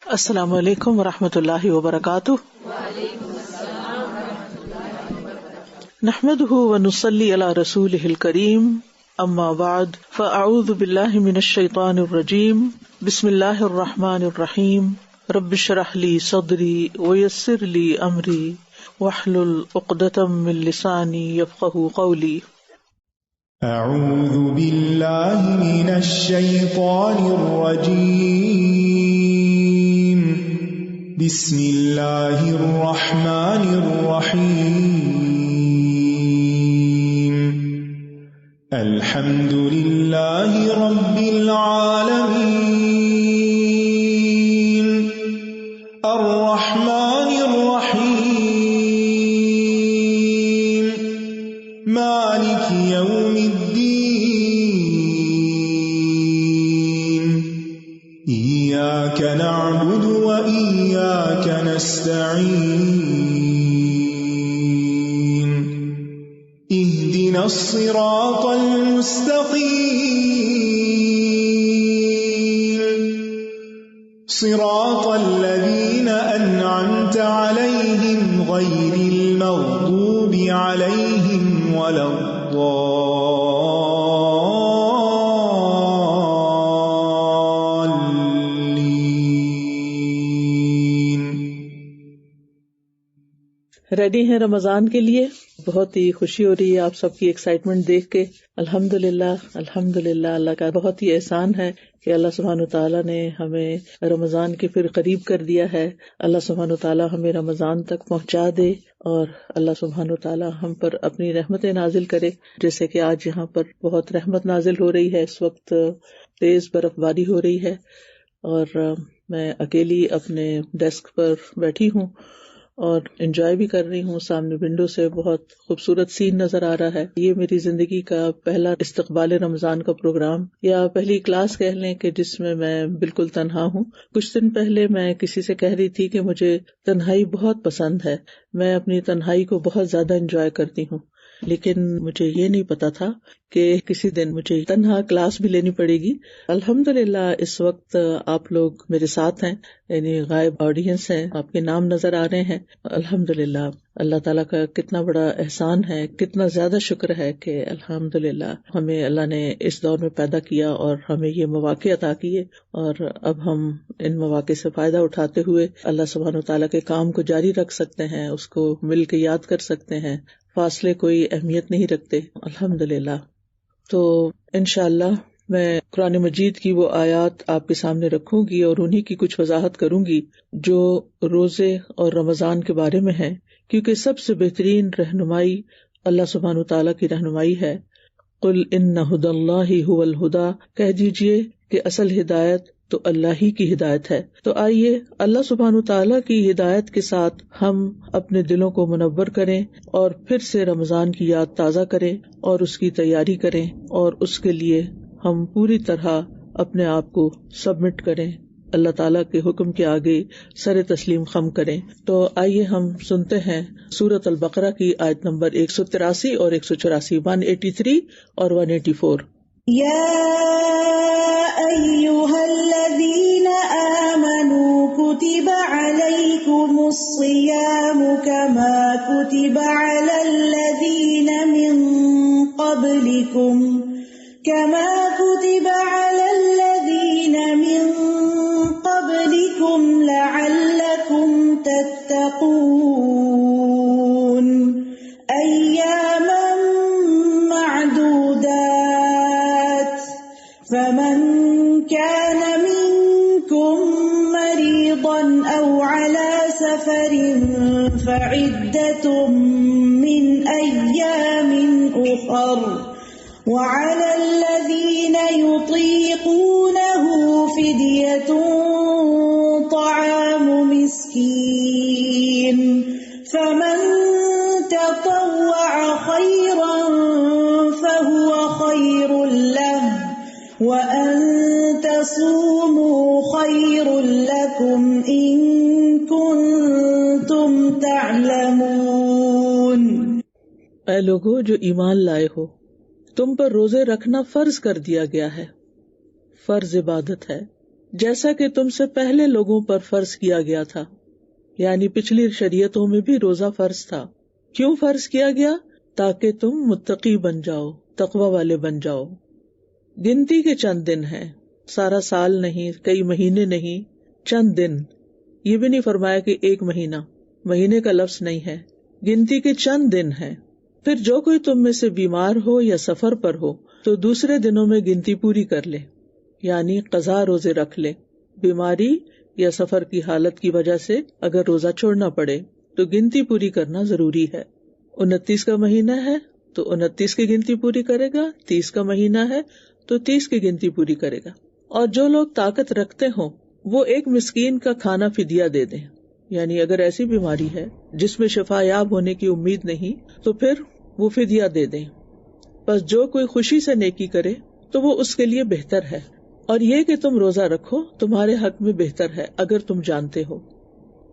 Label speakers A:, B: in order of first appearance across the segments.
A: السلام علیکم ورحمۃ اللہ وبرکاتہ۔ نحمده ونصلی علی رسولہ الکریم، اما بعد فاعوذ باللہ من الشیطان الرجیم، بسم اللہ الرحمن الرحیم، رب اشرح لی صدری ویسر لی امری واحلل عقدۃ من لسانی یفقہوا قولی۔
B: اعوذ باللہ من الشیطان الرجیم، بسم اللہ الرحمن الرحیم، الحمد للہ رب العالمین، الرحمن الرحیم، مالک یوم الدین، ایاک نعبد وإیاک نستعین، اہدنا الصراط المستقیم، صراط الذین انعمت علیہم غیر المغضوب علیہم ولا الضالین۔
A: ریڈی ہیں رمضان کے لیے؟ بہت ہی خوشی ہو رہی ہے آپ سب کی ایکسائٹمنٹ دیکھ کے۔ الحمدللہ الحمدللہ، اللہ کا بہت ہی احسان ہے کہ اللہ سبحانہ وتعالیٰ نے ہمیں رمضان کے پھر قریب کر دیا ہے۔ اللہ سبحانہ وتعالیٰ ہمیں رمضان تک پہنچا دے اور اللہ سبحانہ وتعالیٰ ہم پر اپنی رحمتیں نازل کرے، جیسے کہ آج یہاں پر بہت رحمت نازل ہو رہی ہے۔ اس وقت تیز برف باری ہو رہی ہے اور میں اکیلی اپنے ڈیسک پر بیٹھی ہوں اور انجوائے بھی کر رہی ہوں۔ سامنے ونڈو سے بہت خوبصورت سین نظر آ رہا ہے۔ یہ میری زندگی کا پہلا استقبال رمضان کا پروگرام یا پہلی کلاس کہہ لیں کہ جس میں میں بالکل تنہا ہوں۔ کچھ دن پہلے میں کسی سے کہہ رہی تھی کہ مجھے تنہائی بہت پسند ہے، میں اپنی تنہائی کو بہت زیادہ انجوائے کرتی ہوں، لیکن مجھے یہ نہیں پتا تھا کہ کسی دن مجھے تنہا کلاس بھی لینی پڑے گی۔ الحمدللہ اس وقت آپ لوگ میرے ساتھ ہیں، یعنی غائب آڈینس ہیں، آپ کے نام نظر آ رہے ہیں۔ الحمدللہ اللہ تعالیٰ کا کتنا بڑا احسان ہے، کتنا زیادہ شکر ہے کہ الحمدللہ ہمیں اللہ نے اس دور میں پیدا کیا اور ہمیں یہ مواقع عطا کیے، اور اب ہم ان مواقع سے فائدہ اٹھاتے ہوئے اللہ سبحانہ وتعالیٰ کے کام کو جاری رکھ سکتے ہیں، اس کو مل کے یاد کر سکتے ہیں، فاصلے کوئی اہمیت نہیں رکھتے۔ الحمدللہ۔ تو انشاءاللہ میں قرآن مجید کی وہ آیات آپ کے سامنے رکھوں گی اور انہی کی کچھ وضاحت کروں گی جو روزے اور رمضان کے بارے میں ہیں، کیونکہ سب سے بہترین رہنمائی اللہ سبحانہ وتعالیٰ کی رہنمائی ہے۔ قل ان ھدی اللہ ھو الھدی، کہہ دیجئے کہ اصل ہدایت تو اللہ ہی کی ہدایت ہے۔ تو آئیے اللہ سبحانہ وتعالیٰ کی ہدایت کے ساتھ ہم اپنے دلوں کو منور کریں اور پھر سے رمضان کی یاد تازہ کریں اور اس کی تیاری کریں، اور اس کے لیے ہم پوری طرح اپنے آپ کو سبمٹ کریں، اللہ تعالیٰ کے حکم کے آگے سر تسلیم خم کریں۔ تو آئیے ہم سنتے ہیں سورۃ البقرہ کی آیت نمبر 183 اور 184، 183 اور 184۔
C: یا ایھا الذین آمنوا کتب علیکم الصیام کما کتب علی الذین من قبلکم لعلکم تتقون ایاما معدودات فمن كان منكم مريضا أو على سفر فعدة من أيام أخر وعلى الذين يطيقونه فدية طعام مسكين فمن تطوع خيرا فهو خير له وأن تصوموا خير لكم إن كنتم تعلمون۔
A: اے لوگو جو ایمان لائے ہو، تم پر روزے رکھنا فرض کر دیا گیا ہے۔ فرض عبادت ہے، جیسا کہ تم سے پہلے لوگوں پر فرض کیا گیا تھا. یعنی پچھلی شریعتوں میں بھی روزہ فرض تھا. کیوں فرض کیا گیا؟ تاکہ تم متقی بن جاؤ، تقوی والے بن جاؤ. گنتی کے چند دن ہیں، سارا سال نہیں، کئی مہینے نہیں، چند دن. یہ بھی نہیں فرمایا کہ ایک مہینہ، مہینے کا لفظ نہیں ہے، گنتی کے چند دن ہیں. پھر جو کوئی تم میں سے بیمار ہو یا سفر پر ہو تو دوسرے دنوں میں گنتی پوری کر لے، یعنی قضا روزے رکھ لے. بیماری یا سفر کی حالت کی وجہ سے اگر روزہ چھوڑنا پڑے تو گنتی پوری کرنا ضروری ہے. 29 کا مہینہ ہے تو 29 کی گنتی پوری کرے گا، 30 کا مہینہ ہے تو 30 کی گنتی پوری کرے گا. اور جو لوگ طاقت رکھتے ہوں وہ ایک مسکین کا کھانا فدیہ دے دیں. یعنی اگر ایسی بیماری ہے جس میں شفا یاب ہونے کی امید نہیں تو پھر وہ فدیہ دے دیں. بس جو کوئی خوشی سے نیکی کرے تو وہ اس کے لیے بہتر ہے، اور یہ کہ تم روزہ رکھو تمہارے حق میں بہتر ہے اگر تم جانتے ہو.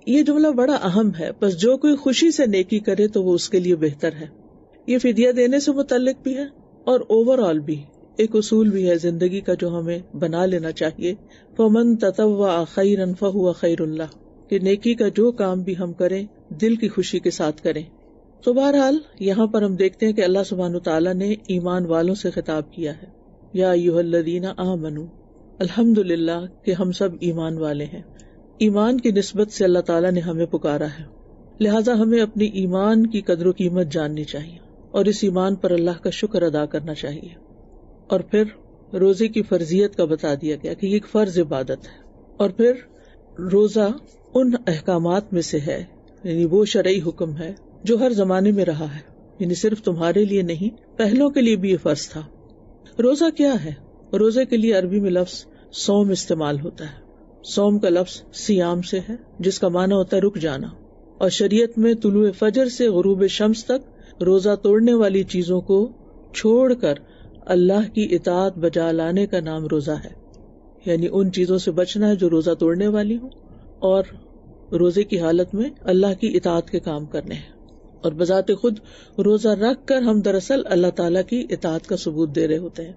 A: یہ جملہ بڑا اہم ہے. بس جو کوئی خوشی سے نیکی کرے تو وہ اس کے لیے بہتر ہے. یہ فدیہ دینے سے متعلق بھی ہے اور اوور آل بھی ایک اصول بھی ہے زندگی کا جو ہمیں بنا لینا چاہیے. فمن تطوع خیرا فہو خیر اللہ، کہ نیکی کا جو کام بھی ہم کریں دل کی خوشی کے ساتھ کریں. تو بہرحال یہاں پر ہم دیکھتے ہیں کہ اللہ سبحانہ تعالیٰ نے ایمان والوں سے خطاب کیا ہے. یا ایھا الذین آمنوا، الحمدللہ کہ ہم سب ایمان والے ہیں. ایمان کی نسبت سے اللہ تعالیٰ نے ہمیں پکارا ہے، لہٰذا ہمیں اپنی ایمان کی قدر و قیمت جاننی چاہیے اور اس ایمان پر اللہ کا شکر ادا کرنا چاہیے. اور پھر روزے کی فرضیت کا بتا دیا گیا کہ یہ ایک فرض عبادت ہے. اور پھر روزہ ان احکامات میں سے ہے، یعنی وہ شرعی حکم ہے جو ہر زمانے میں رہا ہے، یعنی صرف تمہارے لیے نہیں، پہلوں کے لیے بھی یہ فرض تھا. روزہ کیا ہے؟ روزے کے لیے عربی میں لفظ صوم استعمال ہوتا ہے. صوم کا لفظ سیام سے ہے جس کا معنی ہوتا ہے رک جانا، اور شریعت میں طلوع فجر سے غروب شمس تک روزہ توڑنے والی چیزوں کو چھوڑ کر اللہ کی اطاعت بجا لانے کا نام روزہ ہے. یعنی ان چیزوں سے بچنا ہے جو روزہ توڑنے والی ہوں، اور روزے کی حالت میں اللہ کی اطاعت کے کام کرنے ہیں. اور بذات خود روزہ رکھ کر ہم دراصل اللہ تعالیٰ کی اطاعت کا ثبوت دے رہے ہوتے ہیں.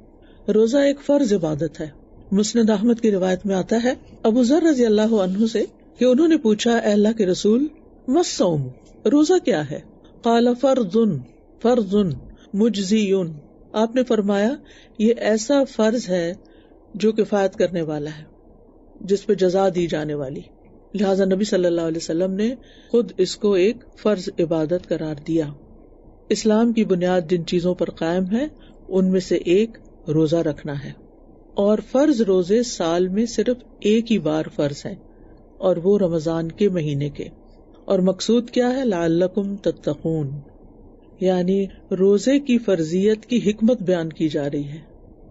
A: روزہ ایک فرض عبادت ہے. مسند احمد کی روایت میں آتا ہے ابو ذر رضی اللہ عنہ سے کہ انہوں نے پوچھا، اے اللہ کے رسول، ما الصوم، روزہ کیا ہے؟ قال فرض مجزی. آپ نے فرمایا یہ ایسا فرض ہے جو کفایت کرنے والا ہے، جس پہ جزا دی جانے والی. لہٰذا نبی صلی اللہ علیہ وسلم نے خود اس کو ایک فرض عبادت قرار دیا. اسلام کی بنیاد جن چیزوں پر قائم ہے ان میں سے ایک روزہ رکھنا ہے. اور فرض روزے سال میں صرف ایک ہی بار فرض ہیں، اور وہ رمضان کے مہینے کے. اور مقصود کیا ہے؟ لعلکم تتقون، یعنی روزے کی فرضیت کی حکمت بیان کی جا رہی ہے،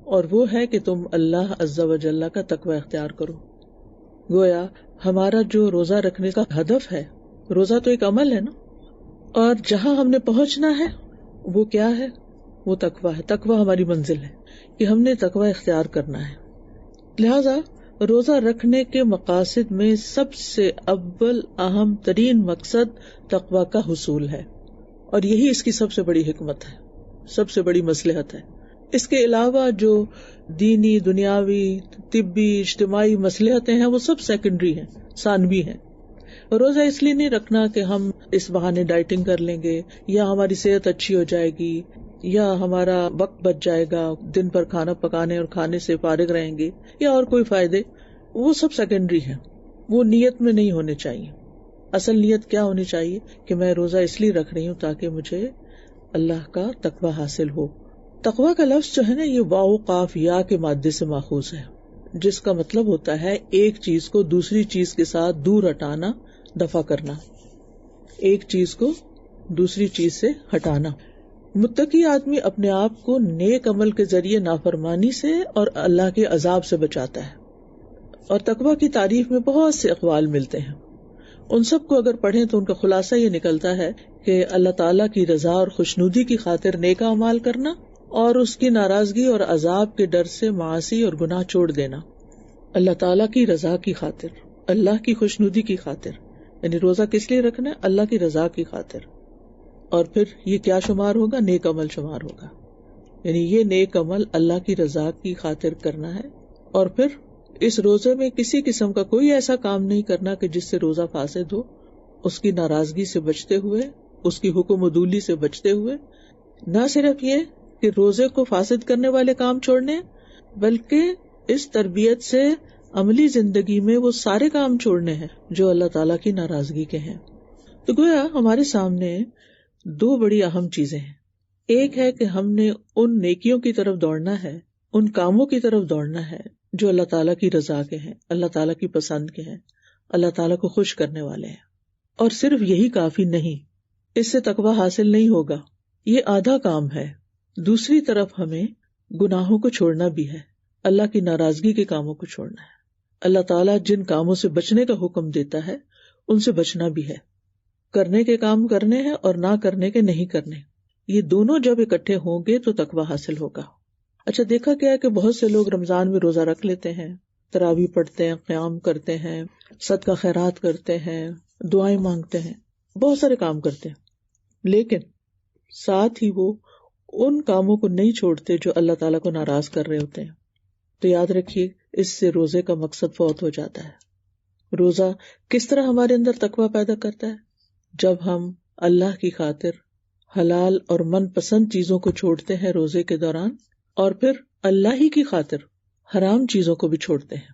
A: اور وہ ہے کہ تم اللہ عز و جل کا تقوی اختیار کرو. گویا ہمارا جو روزہ رکھنے کا ہدف ہے، روزہ تو ایک عمل ہے نا، اور جہاں ہم نے پہنچنا ہے وہ کیا ہے؟ وہ تقوی ہے. تقوی ہماری منزل ہے کہ ہم نے تقوی اختیار کرنا ہے. لہذا روزہ رکھنے کے مقاصد میں سب سے اول اہم ترین مقصد تقوی کا حصول ہے، اور یہی اس کی سب سے بڑی حکمت ہے، سب سے بڑی مصلحت ہے. اس کے علاوہ جو دینی، دنیاوی، طبی، اجتماعی مصلحتیں ہیں وہ سب سیکنڈری ہیں، ثانوی ہیں. روزہ اس لیے نہیں رکھنا کہ ہم اس بہانے ڈائٹنگ کر لیں گے، یا ہماری صحت اچھی ہو جائے گی، یا ہمارا وقت بچ جائے گا، دن پر کھانا پکانے اور کھانے سے فارغ رہیں گے، یا اور کوئی فائدے. وہ سب سیکنڈری ہیں، وہ نیت میں نہیں ہونے چاہیے. اصل نیت کیا ہونی چاہیے کہ میں روزہ اس لیے رکھ رہی ہوں تاکہ مجھے اللہ کا تقوی حاصل ہو. تقوی کا لفظ جو ہے نا، یہ واو قاف یا کے مادے سے ماخوذ ہے، جس کا مطلب ہوتا ہے ایک چیز کو دوسری چیز کے ساتھ دور ہٹانا، دفع کرنا. ایک چیز کو دوسری چیز سے ہٹانا. متقی آدمی اپنے آپ کو نیک عمل کے ذریعے نافرمانی سے اور اللہ کے عذاب سے بچاتا ہے. اور تقوی کی تعریف میں بہت سے اقوال ملتے ہیں. ان سب کو اگر پڑھیں تو ان کا خلاصہ یہ نکلتا ہے کہ اللہ تعالیٰ کی رضا اور خوشنودی کی خاطر نیک اعمال کرنا، اور اس کی ناراضگی اور عذاب کے ڈر سے معاصی اور گناہ چھوڑ دینا. اللہ تعالیٰ کی رضا کی خاطر، اللہ کی خوشنودی کی خاطر، یعنی روزہ کس لیے رکھنا ہے؟ اللہ کی رضا کی خاطر. اور پھر یہ کیا شمار ہوگا؟ نیک عمل شمار ہوگا. یعنی یہ نیک عمل اللہ کی رضا کی خاطر کرنا ہے. اور پھر اس روزے میں کسی قسم کا کوئی ایسا کام نہیں کرنا کہ جس سے روزہ فاسد ہو، اس کی ناراضگی سے بچتے ہوئے، اس کی حکم عدولی سے بچتے ہوئے. نہ صرف یہ کہ روزے کو فاسد کرنے والے کام چھوڑنے، بلکہ اس تربیت سے عملی زندگی میں وہ سارے کام چھوڑنے ہیں جو اللہ تعالیٰ کی ناراضگی کے ہیں. تو گویا ہمارے سامنے دو بڑی اہم چیزیں ہیں. ایک ہے کہ ہم نے ان نیکیوں کی طرف دوڑنا ہے، ان کاموں کی طرف دوڑنا ہے جو اللہ تعالیٰ کی رضا کے ہیں، اللہ تعالیٰ کی پسند کے ہیں، اللہ تعالیٰ کو خوش کرنے والے ہیں. اور صرف یہی کافی نہیں، اس سے تقویٰ حاصل نہیں ہوگا، یہ آدھا کام ہے. دوسری طرف ہمیں گناہوں کو چھوڑنا بھی ہے، اللہ کی ناراضگی کے کاموں کو چھوڑنا ہے. اللہ تعالیٰ جن کاموں سے بچنے کا حکم دیتا ہے ان سے بچنا بھی ہے. کرنے کے کام کرنے ہیں اور نہ کرنے کے نہیں کرنے. یہ دونوں جب اکٹھے ہوں گے تو تقویٰ حاصل ہوگا. اچھا، دیکھا گیا ہے کہ بہت سے لوگ رمضان میں روزہ رکھ لیتے ہیں، تراویح پڑھتے ہیں، قیام کرتے ہیں، صدقہ خیرات کرتے ہیں، دعائیں مانگتے ہیں، بہت سارے کام کرتے ہیں، لیکن ساتھ ہی وہ ان کاموں کو نہیں چھوڑتے جو اللہ تعالیٰ کو ناراض کر رہے ہوتے ہیں. تو یاد رکھیے، اس سے روزے کا مقصد فوت ہو جاتا ہے. روزہ کس طرح ہمارے اندر تقویٰ پیدا کرتا ہے؟ جب ہم اللہ کی خاطر حلال اور من پسند چیزوں کو چھوڑتے ہیں روزے کے دوران، اور پھر اللہ ہی کی خاطر حرام چیزوں کو بھی چھوڑتے ہیں.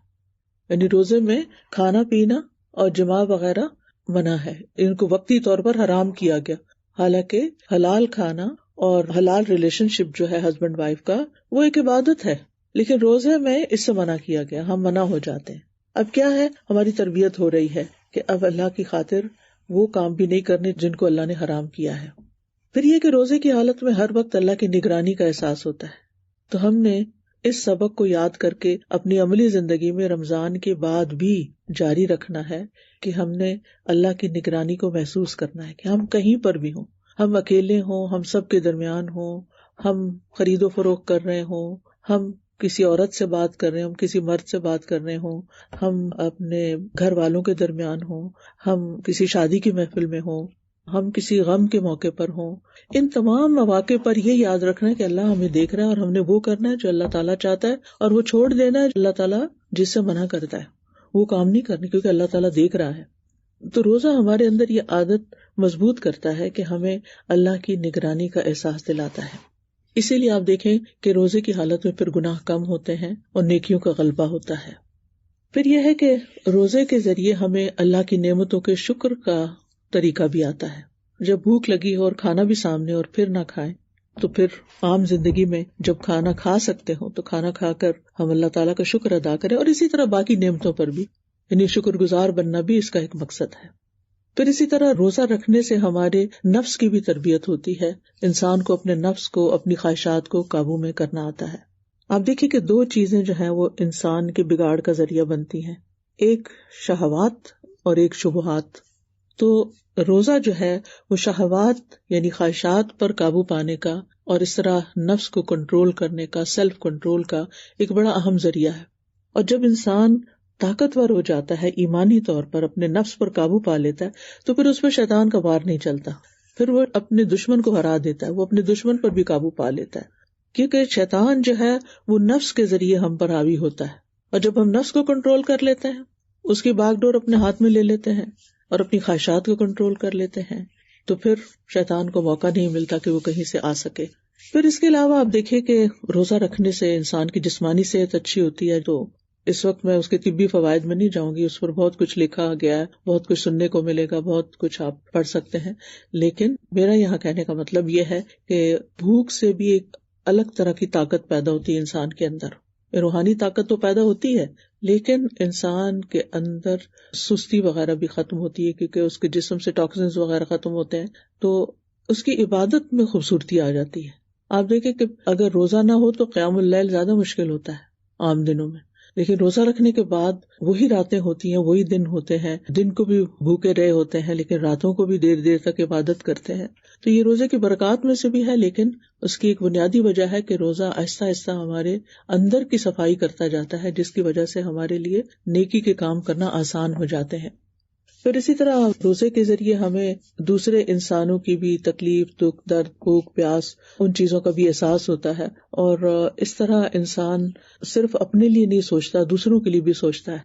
A: یعنی روزے میں کھانا پینا اور جماع وغیرہ منع ہے، ان کو وقتی طور پر حرام کیا گیا. حالانکہ حلال کھانا اور حلال ریلیشن شپ جو ہے ہسبینڈ وائف کا، وہ ایک عبادت ہے، لیکن روزے میں اس سے منع کیا گیا، ہم منع ہو جاتے ہیں. اب کیا ہے، ہماری تربیت ہو رہی ہے کہ اب اللہ کی خاطر وہ کام بھی نہیں کرنے جن کو اللہ نے حرام کیا ہے. پھر یہ کہ روزے کی حالت میں ہر وقت اللہ کی نگرانی کا احساس ہوتا ہے. تو ہم نے اس سبق کو یاد کر کے اپنی عملی زندگی میں رمضان کے بعد بھی جاری رکھنا ہے کہ ہم نے اللہ کی نگرانی کو محسوس کرنا ہے کہ ہم کہیں پر بھی ہوں، ہم اکیلے ہوں، ہم سب کے درمیان ہوں، ہم خرید و فروخت کر رہے ہوں، ہم کسی عورت سے بات کر رہے ہوں، ہم کسی مرد سے بات کر رہے ہوں، ہم اپنے گھر والوں کے درمیان ہوں، ہم کسی شادی کی محفل میں ہوں، ہم کسی غم کے موقع پر ہوں. ان تمام مواقع پر یہ یاد رکھنا ہے کہ اللہ ہمیں دیکھ رہا ہے اور ہم نے وہ کرنا ہے جو اللہ تعالیٰ چاہتا ہے، اور وہ چھوڑ دینا ہے اللہ تعالیٰ جس سے منع کرتا ہے، وہ کام نہیں کرنے کیونکہ اللہ تعالیٰ دیکھ رہا ہے. تو روزہ ہمارے اندر یہ عادت مضبوط کرتا ہے کہ ہمیں اللہ کی نگرانی کا احساس دلاتا ہے. اسی لیے آپ دیکھیں کہ روزے کی حالت میں پھر گناہ کم ہوتے ہیں اور نیکیوں کا غلبہ ہوتا ہے. پھر یہ ہے کہ روزے کے ذریعے ہمیں اللہ کی نعمتوں کے شکر کا طریقہ بھی آتا ہے. جب بھوک لگی ہو اور کھانا بھی سامنے اور پھر نہ کھائیں، تو پھر عام زندگی میں جب کھانا کھا سکتے ہوں تو کھانا کھا کر ہم اللہ تعالیٰ کا شکر ادا کریں، اور اسی طرح باقی نعمتوں پر بھی، یعنی شکر گزار بننا بھی اس کا ایک مقصد ہے. پھر اسی طرح روزہ رکھنے سے ہمارے نفس کی بھی تربیت ہوتی ہے. انسان کو اپنے نفس کو، اپنی خواہشات کو قابو میں کرنا آتا ہے. آپ دیکھیں کہ دو چیزیں جو ہیں وہ انسان کے بگاڑ کا ذریعہ بنتی ہیں، ایک شہوات اور ایک شبہات. تو روزہ جو ہے وہ شہوات یعنی خواہشات پر قابو پانے کا اور اس طرح نفس کو کنٹرول کرنے کا، سیلف کنٹرول کا ایک بڑا اہم ذریعہ ہے. اور جب انسان طاقتور ہو جاتا ہے ایمانی طور پر، اپنے نفس پر قابو پا لیتا ہے، تو پھر اس پر شیطان کا وار نہیں چلتا، پھر وہ اپنے دشمن کو ہرا دیتا ہے، وہ اپنے دشمن پر بھی قابو پا لیتا ہے. کیونکہ شیطان جو ہے وہ نفس کے ذریعے ہم پر حاوی ہوتا ہے، اور جب ہم نفس کو کنٹرول کر لیتے ہیں، اس کی باغ ڈور اپنے ہاتھ میں لے لیتے ہیں اور اپنی خواہشات کو کنٹرول کر لیتے ہیں، تو پھر شیطان کو موقع نہیں ملتا کہ وہ کہیں سے آ سکے. پھر اس کے علاوہ آپ دیکھیں کہ روزہ رکھنے سے انسان کی جسمانی صحت اچھی ہوتی ہے. تو اس وقت میں اس کے طبی فوائد میں نہیں جاؤں گی، اس پر بہت کچھ لکھا گیا ہے، بہت کچھ سننے کو ملے گا، بہت کچھ آپ پڑھ سکتے ہیں. لیکن میرا یہاں کہنے کا مطلب یہ ہے کہ بھوک سے بھی ایک الگ طرح کی طاقت پیدا ہوتی ہے انسان کے اندر. روحانی طاقت تو پیدا ہوتی ہے، لیکن انسان کے اندر سستی وغیرہ بھی ختم ہوتی ہے، کیونکہ اس کے جسم سے ٹاکسنز وغیرہ ختم ہوتے ہیں، تو اس کی عبادت میں خوبصورتی آ جاتی ہے. آپ دیکھیں کہ اگر روزہ نہ ہو تو قیام اللیل زیادہ مشکل ہوتا ہے عام دنوں میں، لیکن روزہ رکھنے کے بعد وہی راتیں ہوتی ہیں، وہی دن ہوتے ہیں، دن کو بھی بھوکے رہے ہوتے ہیں لیکن راتوں کو بھی دیر دیر تک عبادت کرتے ہیں. تو یہ روزے کی برکات میں سے بھی ہے، لیکن اس کی ایک بنیادی وجہ ہے کہ روزہ آہستہ آہستہ ہمارے اندر کی صفائی کرتا جاتا ہے، جس کی وجہ سے ہمارے لیے نیکی کے کام کرنا آسان ہو جاتے ہیں. پھر اسی طرح روزے کے ذریعے ہمیں دوسرے انسانوں کی بھی تکلیف، دکھ، درد، بھوک، پیاس، ان چیزوں کا بھی احساس ہوتا ہے، اور اس طرح انسان صرف اپنے لیے نہیں سوچتا، دوسروں کے لیے بھی سوچتا ہے.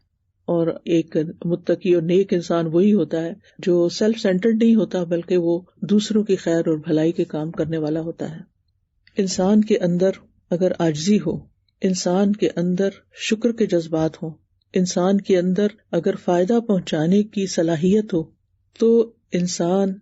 A: اور ایک متقی اور نیک انسان وہی ہوتا ہے جو سیلف سینٹرڈ نہیں ہوتا، بلکہ وہ دوسروں کی خیر اور بھلائی کے کام کرنے والا ہوتا ہے. انسان کے اندر اگر عاجزی ہو، انسان کے اندر شکر کے جذبات ہوں، انسان کے اندر اگر فائدہ پہنچانے کی صلاحیت ہو، تو انسان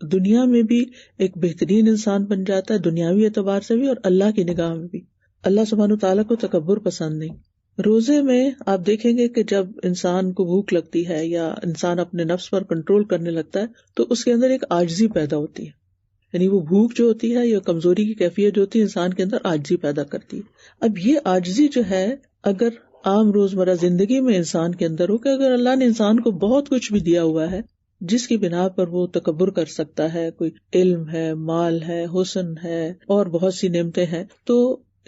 A: دنیا میں بھی ایک بہترین انسان بن جاتا ہے، دنیاوی اعتبار سے بھی اور اللہ کی نگاہ میں بھی. اللہ سبحانہ تعالیٰ کو تکبر پسند نہیں. روزے میں آپ دیکھیں گے کہ جب انسان کو بھوک لگتی ہے یا انسان اپنے نفس پر کنٹرول کرنے لگتا ہے تو اس کے اندر ایک عاجزی پیدا ہوتی ہے. یعنی وہ بھوک جو ہوتی ہے یا کمزوری کی کیفیت جو ہوتی ہے انسان کے اندر عاجزی پیدا کرتی ہے. اب یہ عاجزی جو ہے اگر عام روزمرہ زندگی میں انسان کے اندر ہو کہ اگر اللہ نے انسان کو بہت کچھ بھی دیا ہوا ہے جس کی بنا پر وہ تکبر کر سکتا ہے، کوئی علم ہے، مال ہے، حسن ہے اور بہت سی نعمتیں ہیں، تو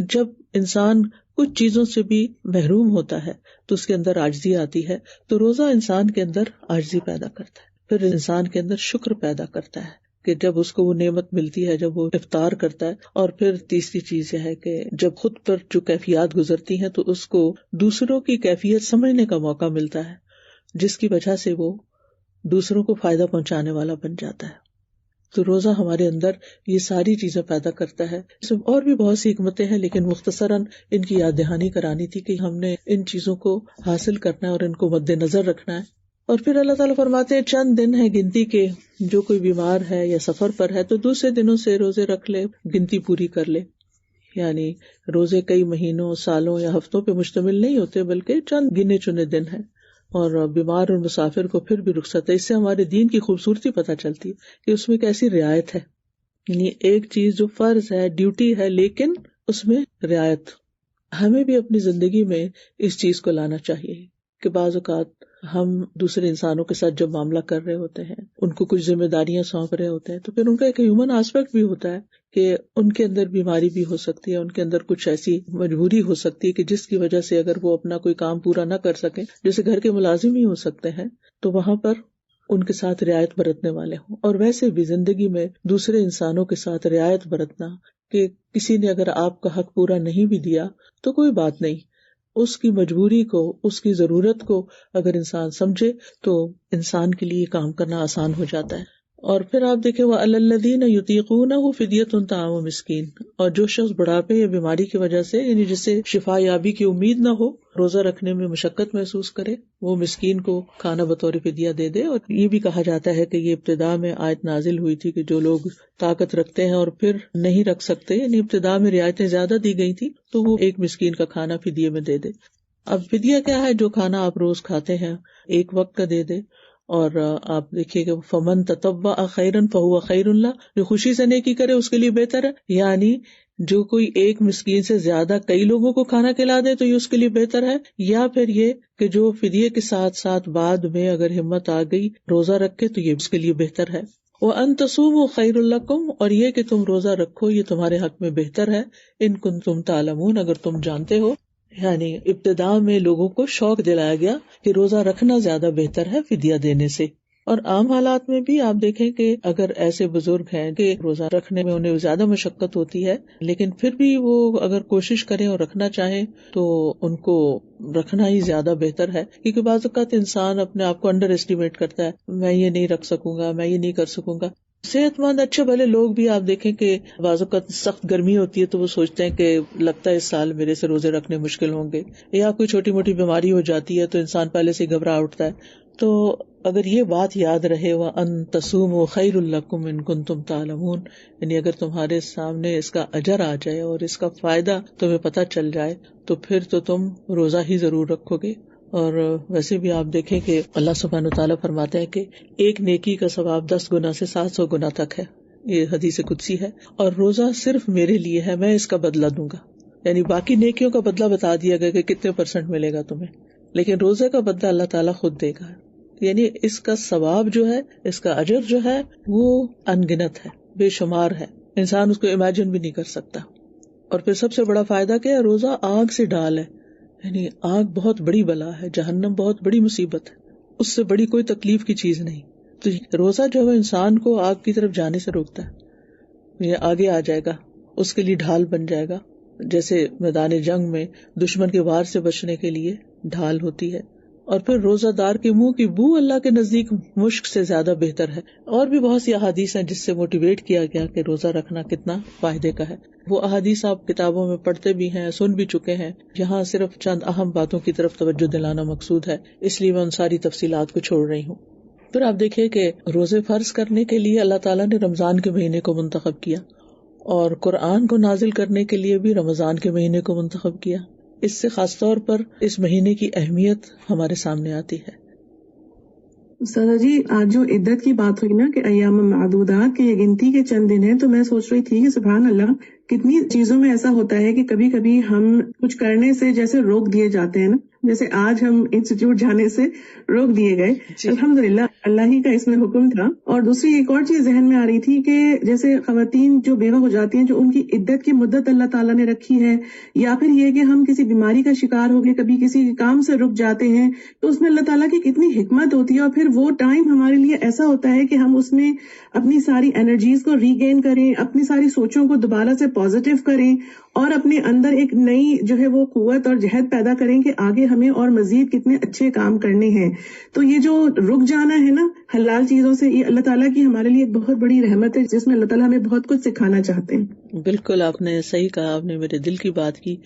A: جب انسان کچھ چیزوں سے بھی محروم ہوتا ہے تو اس کے اندر عاجزی آتی ہے. تو روزہ انسان کے اندر عاجزی پیدا کرتا ہے، پھر انسان کے اندر شکر پیدا کرتا ہے کہ جب اس کو وہ نعمت ملتی ہے، جب وہ افطار کرتا ہے. اور پھر تیسری چیز یہ ہے کہ جب خود پر جو کیفیات گزرتی ہیں تو اس کو دوسروں کی کیفیت سمجھنے کا موقع ملتا ہے، جس کی وجہ سے وہ دوسروں کو فائدہ پہنچانے والا بن جاتا ہے. تو روزہ ہمارے اندر یہ ساری چیزیں پیدا کرتا ہے. اس میں اور بھی بہت سی حکمتیں ہیں لیکن مختصراً ان کی یاد دہانی کرانی تھی کہ ہم نے ان چیزوں کو حاصل کرنا ہے اور ان کو مد نظر رکھنا ہے. اور پھر اللہ تعالیٰ فرماتے ہیں چند دن ہے گنتی کے، جو کوئی بیمار ہے یا سفر پر ہے تو دوسرے دنوں سے روزے رکھ لے، گنتی پوری کر لے. یعنی روزے کئی مہینوں، سالوں یا ہفتوں پہ مشتمل نہیں ہوتے بلکہ چند گنے چنے دن ہیں. اور بیمار اور مسافر کو پھر بھی رخصت ہے. اس سے ہمارے دین کی خوبصورتی پتہ چلتی ہے کہ اس میں کیسی رعایت ہے. یعنی ایک چیز جو فرض ہے، ڈیوٹی ہے، لیکن اس میں رعایت. ہمیں بھی اپنی زندگی میں اس چیز کو لانا چاہیے کہ بعض اوقات ہم دوسرے انسانوں کے ساتھ جب معاملہ کر رہے ہوتے ہیں، ان کو کچھ ذمہ داریاں سونپ رہے ہوتے ہیں، تو پھر ان کا ایک ہیومن آسپیکٹ بھی ہوتا ہے کہ ان کے اندر بیماری بھی ہو سکتی ہے، ان کے اندر کچھ ایسی مجبوری ہو سکتی ہے کہ جس کی وجہ سے اگر وہ اپنا کوئی کام پورا نہ کر سکیں، جیسے گھر کے ملازم ہی ہو سکتے ہیں، تو وہاں پر ان کے ساتھ رعایت برتنے والے ہوں. اور ویسے بھی زندگی میں دوسرے انسانوں کے ساتھ رعایت برتنا کہ کسی نے اگر آپ کا حق پورا نہیں بھی دیا تو کوئی بات نہیں، اس کی مجبوری کو، اس کی ضرورت کو اگر انسان سمجھے تو انسان کے لیے کام کرنا آسان ہو جاتا ہے. اور پھر آپ دیکھیں وَعَلَى الَّذِينَ يُطِيقُونَهُ فِدْيَةٌ طَعَامُ مِسْكِين، اور جو شخص بڑھاپے یا بیماری کی وجہ سے یعنی جسے شفا یابی کی امید نہ ہو، روزہ رکھنے میں مشقت محسوس کرے، وہ مسکین کو کھانا بطور فدیہ دے دے. اور یہ بھی کہا جاتا ہے کہ یہ ابتدا میں آیت نازل ہوئی تھی کہ جو لوگ طاقت رکھتے ہیں اور پھر نہیں رکھ سکتے، یعنی ابتدا میں رعایتیں زیادہ دی گئی تھی، تو وہ ایک مسکین کا کھانا فدیے میں دے دے. اب فدیہ کیا ہے؟ جو کھانا آپ روز کھاتے ہیں ایک وقت کا دے دے. اور آپ دیکھیے کہ فمن تطوع خیرا فہو خیر اللہ، جو خوشی سے نیکی کرے اس کے لیے بہتر ہے. یعنی جو کوئی ایک مسکین سے زیادہ کئی لوگوں کو کھانا کھلا دے تو یہ اس کے لیے بہتر ہے، یا پھر یہ کہ جو فدیے کے ساتھ ساتھ بعد میں اگر ہمت آ گئی روزہ رکھے تو یہ اس کے لیے بہتر ہے. وَأَن تَصُومُوا خَيْرٌ لَكُمْ، اور یہ کہ تم روزہ رکھو یہ تمہارے حق میں بہتر ہے. ان کنتم تعلمون، اگر تم جانتے ہو. یعنی ابتدا میں لوگوں کو شوق دلایا گیا کہ روزہ رکھنا زیادہ بہتر ہے فدیہ دینے سے. اور عام حالات میں بھی آپ دیکھیں کہ اگر ایسے بزرگ ہیں کہ روزہ رکھنے میں انہیں زیادہ مشقت ہوتی ہے، لیکن پھر بھی وہ اگر کوشش کریں اور رکھنا چاہیں تو ان کو رکھنا ہی زیادہ بہتر ہے. کیونکہ بعض اوقات انسان اپنے آپ کو انڈر ایسٹیمیٹ کرتا ہے، میں یہ نہیں رکھ سکوں گا، میں یہ نہیں کر سکوں گا. صحت مند اچھے بھلے لوگ بھی آپ دیکھیں کہ بعض اوقات سخت گرمی ہوتی ہے تو وہ سوچتے ہیں کہ لگتا ہے اس سال میرے سے روزے رکھنے مشکل ہوں گے، یا کوئی چھوٹی موٹی بیماری ہو جاتی ہے تو انسان پہلے سے گھبرا اٹھتا ہے. تو اگر یہ بات یاد رہے وَأَن تَصُومُوا خَيْرٌ لَكُمْ إِن كُنتُمْ تَعْلَمُونَ، یعنی اگر تمہارے سامنے اس کا اجر آ جائے اور اس کا فائدہ تمہیں پتہ چل جائے تو پھر تو تم روزہ ہی ضرور رکھو گے. اور ویسے بھی آپ دیکھیں کہ اللہ سبحانہ وتعالیٰ فرماتے ہیں کہ ایک نیکی کا ثواب 10 گنا سے 700 گنا تک ہے. یہ حدیث قدسی ہے. اور روزہ صرف میرے لیے ہے، میں اس کا بدلہ دوں گا. یعنی باقی نیکیوں کا بدلہ بتا دیا گیا کہ کتنے % ملے گا تمہیں، لیکن روزے کا بدلہ اللہ تعالیٰ خود دے گا. یعنی اس کا ثواب جو ہے، اس کا اجر جو ہے وہ ان گنت ہے، بے شمار ہے، انسان اس کو امیجن بھی نہیں کر سکتا. اور پھر سب سے بڑا فائدہ کیا ہے؟ روزہ آگ سے ڈال ہے. یعنی آگ بہت بڑی بلا ہے، جہنم بہت بڑی مصیبت ہے، اس سے بڑی کوئی تکلیف کی چیز نہیں. تو روزہ جو ہے انسان کو آگ کی طرف جانے سے روکتا ہے، یہ آگے آ جائے گا، اس کے لیے ڈھال بن جائے گا. جیسے میدان جنگ میں دشمن کے وار سے بچنے کے لیے ڈھال ہوتی ہے. اور پھر روزہ دار کے منہ کی بو اللہ کے نزدیک مشک سے زیادہ بہتر ہے. اور بھی بہت سی احادیث ہیں جس سے موٹیویٹ کیا گیا کہ روزہ رکھنا کتنا فائدے کا ہے. وہ احادیث آپ کتابوں میں پڑھتے بھی ہیں، سن بھی چکے ہیں. یہاں صرف چند اہم باتوں کی طرف توجہ دلانا مقصود ہے، اس لیے میں ان ساری تفصیلات کو چھوڑ رہی ہوں. پھر آپ دیکھیں کہ روزے فرض کرنے کے لیے اللہ تعالیٰ نے رمضان کے مہینے کو منتخب کیا، اور قرآن کو نازل کرنے کے لیے بھی رمضان کے مہینے کو منتخب کیا. اس سے خاص طور پر اس مہینے کی اہمیت ہمارے سامنے آتی ہے.
D: سادہ جی، آج جو عدت کی بات ہوئی نا کہ ایام معدودات کے یہ گنتی کے چند دن ہیں، تو میں سوچ رہی تھی کہ سبحان اللہ کتنی چیزوں میں ایسا ہوتا ہے کہ کبھی کبھی ہم کچھ کرنے سے جیسے روک دیے جاتے ہیں نا، جیسے آج ہم انسٹیٹیوٹ جانے سے روک دیے گئے. الحمدللہ اللہ ہی کا اس میں حکم تھا. اور دوسری ایک اور چیز ذہن میں آ رہی تھی کہ جیسے خواتین جو بیوہ ہو جاتی ہیں، جو ان کی عدت کی مدت اللہ تعالیٰ نے رکھی ہے، یا پھر یہ کہ ہم کسی بیماری کا شکار ہو کے کبھی کسی کام سے رک جاتے ہیں، تو اس میں اللہ تعالیٰ کی کتنی حکمت ہوتی ہے. اور پھر وہ ٹائم ہمارے لیے ایسا ہوتا ہے کہ ہم اس میں اپنی ساری انرجیز کو ری گین کریں، اپنی ساری سوچوں کو دوبارہ سے پازیٹیو کریں، اور اپنے اندر ایک نئی جو ہے وہ قوت اور جہد پیدا کریں کہ آگے ہمیں اور مزید کتنے اچھے کام کرنے ہیں. تو یہ جو رک جانا ہے نا حلال چیزوں سے، یہ اللہ تعالیٰ کی ہمارے لیے ایک بہت بڑی رحمت ہے، جس میں اللہ تعالیٰ ہمیں بہت کچھ سکھانا چاہتے ہیں.
A: بالکل آپ نے صحیح کہا، آپ نے میرے دل کی بات کی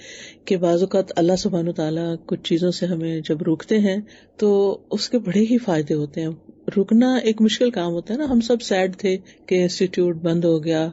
A: کہ بعض اوقات اللہ سبحانہ وتعالیٰ کچھ چیزوں سے ہمیں جب روکتے ہیں تو اس کے بڑے ہی فائدے ہوتے ہیں. رکنا ایک مشکل کام ہوتا ہے نا. ہم سب سیڈ تھے کہ انسٹیٹیوٹ بند ہو گیا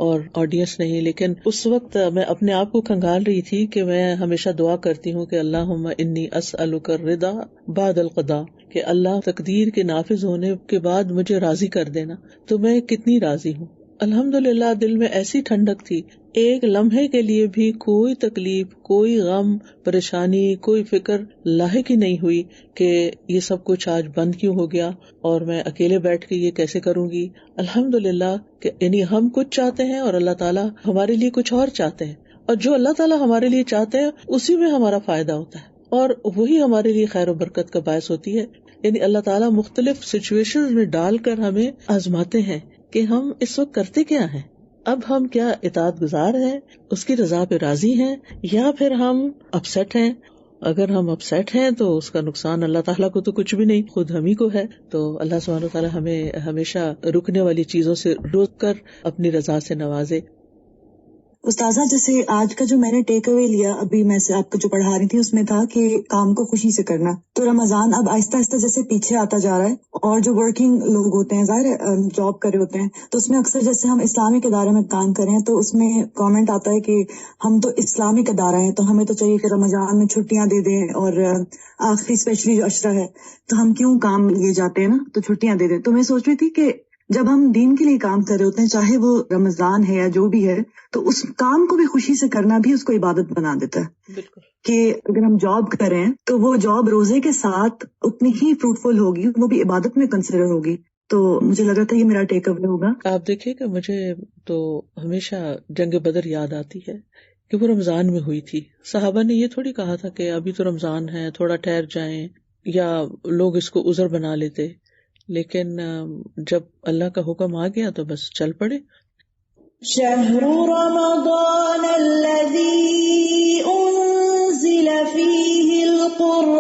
A: اور آڈینس نہیں، لیکن اس وقت میں اپنے آپ کو کھنگال رہی تھی کہ میں ہمیشہ دعا کرتی ہوں کہ اللہم انی اسألک الرضا بعد القضاء، کہ اللہ تقدیر کے نافذ ہونے کے بعد مجھے راضی کر دینا. تو میں کتنی راضی ہوں. الحمدللہ دل میں ایسی ٹھنڈک تھی، ایک لمحے کے لیے بھی کوئی تکلیف، کوئی غم، پریشانی، کوئی فکر لاحق ہی نہیں ہوئی کہ یہ سب کچھ آج بند کیوں ہو گیا اور میں اکیلے بیٹھ کے یہ کیسے کروں گی. الحمدللہ کہ یعنی ہم کچھ چاہتے ہیں اور اللہ تعالیٰ ہمارے لیے کچھ اور چاہتے ہیں، اور جو اللہ تعالیٰ ہمارے لیے چاہتے ہیں اسی میں ہمارا فائدہ ہوتا ہے، اور وہی ہمارے لیے خیر و برکت کا باعث ہوتی ہے. یعنی اللہ تعالیٰ مختلف سچویشن میں ڈال کر ہمیں آزماتے ہیں کہ ہم اس وقت کرتے کیا ہیں. اب ہم کیا اطاعت گزار ہیں، اس کی رضا پہ راضی ہیں، یا پھر ہم اپسیٹ ہیں. اگر ہم اپسیٹ ہیں تو اس کا نقصان اللہ تعالیٰ کو تو کچھ بھی نہیں، خود ہم ہی کو ہے. تو اللہ سبحانہ وتعالیٰ ہمیں ہمیشہ رکنے والی چیزوں سے روک کر اپنی رضا سے نوازے.
E: استاذہ، جیسے آج کا جو میں نے ٹیک اوے لیا، ابھی میں سے آپ کو جو پڑھا رہی تھی اس میں تھا کہ کام کو خوشی سے کرنا. تو رمضان اب آہستہ آہستہ جیسے پیچھے آتا جا رہا ہے، اور جو ورکنگ لوگ ہوتے ہیں، ظاہر جاب کر رہے ہوتے ہیں، تو اس میں اکثر جیسے ہم اسلامک ادارے میں کام کر رہے ہیں تو اس میں کامنٹ آتا ہے کہ ہم تو اسلامک ادارہ ہیں تو ہمیں تو چاہیے کہ رمضان میں چھٹیاں دے دیں، اور آخری اسپیشلی جو عشرہ ہے تو ہم کیوں کام لیے جاتے ہیں نا، تو چھٹیاں دے دیں. تو میں سوچ رہی تھی کہ جب ہم دین کے لیے کام کر رہے ہوتے ہیں، چاہے وہ رمضان ہے یا جو بھی ہے، تو اس کام کو بھی خوشی سے کرنا بھی اس کو عبادت بنا دیتا ہے.
A: بالکل.
E: کہ اگر ہم جاب کریں تو وہ جاب روزے کے ساتھ اتنی ہی فروٹفل ہوگی، وہ بھی عبادت میں کنسیڈر ہوگی. تو مجھے لگ رہا تھا یہ میرا ٹیک اوے ہوگا.
A: آپ دیکھیے کہ مجھے تو ہمیشہ جنگ بدر یاد آتی ہے کہ وہ رمضان میں ہوئی تھی. صحابہ نے یہ تھوڑی کہا تھا کہ ابھی تو رمضان ہے، تھوڑا ٹھہر جائیں، یا لوگ اس کو عذر بنا لیتے. لیکن جب اللہ کا حکم آ گیا تو بس چل پڑے.
C: شہر رمضان الذی انزل فیہ